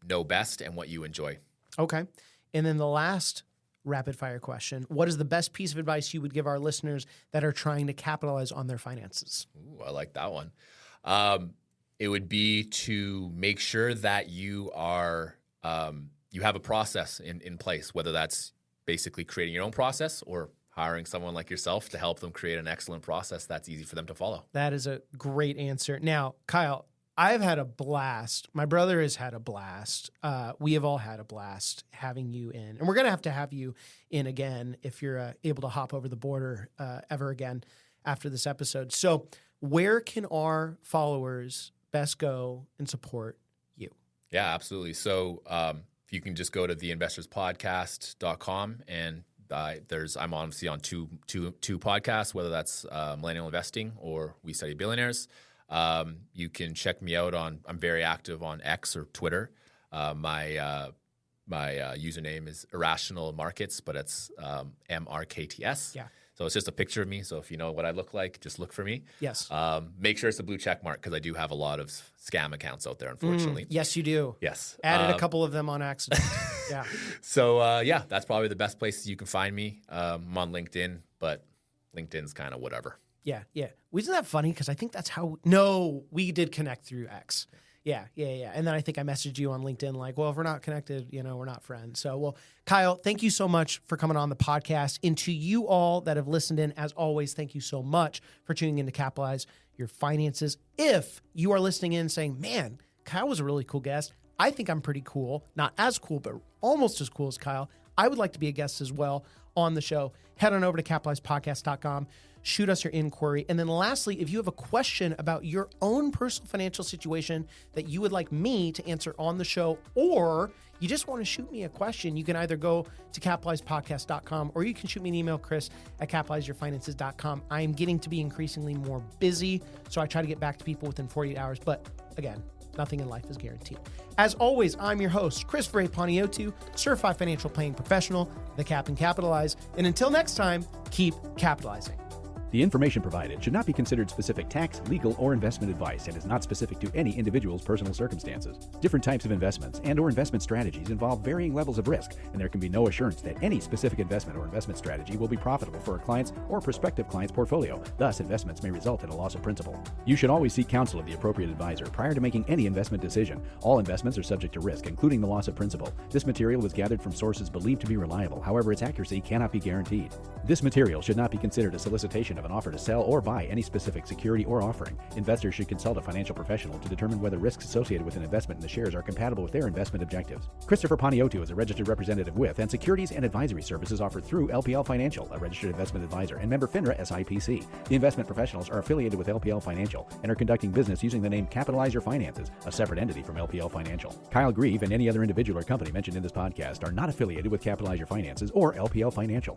know best and what you enjoy. Okay. And then the last rapid fire question. What is the best piece of advice you would give our listeners that are trying to capitalize on their finances? Ooh, I like that one. It would be to make sure that you are you have a process in place, whether that's basically creating your own process or hiring someone like yourself to help them create an excellent process that's easy for them to follow. That is a great answer. Now, Kyle, I've had a blast. My brother has had a blast. We have all had a blast having you in. And we're going to have you in again if you're able to hop over the border ever again after this episode. So where can our followers best go and support you? Yeah, absolutely. So if you can just go to theinvestorspodcast.com and I'm obviously on two podcasts, whether that's Millennial Investing or We Study Billionaires. You can check me out I'm very active on X or Twitter. My username is Irrational Markets, but it's MRKTS. Yeah. So it's just a picture of me. So if you know what I look like, just look for me. Yes. Make sure it's a blue check mark because I do have a lot of scam accounts out there, unfortunately. Yes, you do. Yes. Added a couple of them on accident. Yeah. So, that's probably the best place you can find me. I'm on LinkedIn, but LinkedIn's kind of whatever. Yeah. Isn't that funny? Because I think that's how... No, we did connect through X. Yeah. And then I think I messaged you on LinkedIn like, well, if we're not connected, we're not friends. So, well, Kyle, thank you so much for coming on the podcast. And to you all that have listened in, as always, thank you so much for tuning in to Capitalize Your Finances. If you are listening in saying, man, Kyle was a really cool guest. I think I'm pretty cool. Not as cool, but almost as cool as Kyle. I would like to be a guest as well on the show. Head on over to capitalizepodcast.com. Shoot us your inquiry. And then lastly, if you have a question about your own personal financial situation that you would like me to answer on the show, or you just want to shoot me a question, you can either go to capitalizepodcast.com or you can shoot me an email, chris@capitalizeyourfinances.com. I am getting to be increasingly more busy, so I try to get back to people within 48 hours. But again, nothing in life is guaranteed. As always, I'm your host, Christopher A. Poniotu, certified financial planning professional, the Captain Capitalize. And until next time, keep capitalizing. The information provided should not be considered specific tax, legal, or investment advice and is not specific to any individual's personal circumstances. Different types of investments and/or investment strategies involve varying levels of risk, and there can be no assurance that any specific investment or investment strategy will be profitable for a client's or prospective client's portfolio. Thus, investments may result in a loss of principal. You should always seek counsel of the appropriate advisor prior to making any investment decision. All investments are subject to risk, including the loss of principal. This material was gathered from sources believed to be reliable. However, its accuracy cannot be guaranteed. This material should not be considered a solicitation of an offer to sell or buy any specific security or offering. Investors should consult a financial professional to determine whether risks associated with an investment in the shares are compatible with their investment objectives. Christopher Poniotu is a registered representative with and securities and advisory services offered through LPL Financial, a registered investment advisor and member FINRA SIPC. The investment professionals are affiliated with LPL Financial and are conducting business using the name Capitalize Your Finances, a separate entity from LPL Financial. Kyle Grieve and any other individual or company mentioned in this podcast are not affiliated with Capitalize Your Finances or LPL Financial.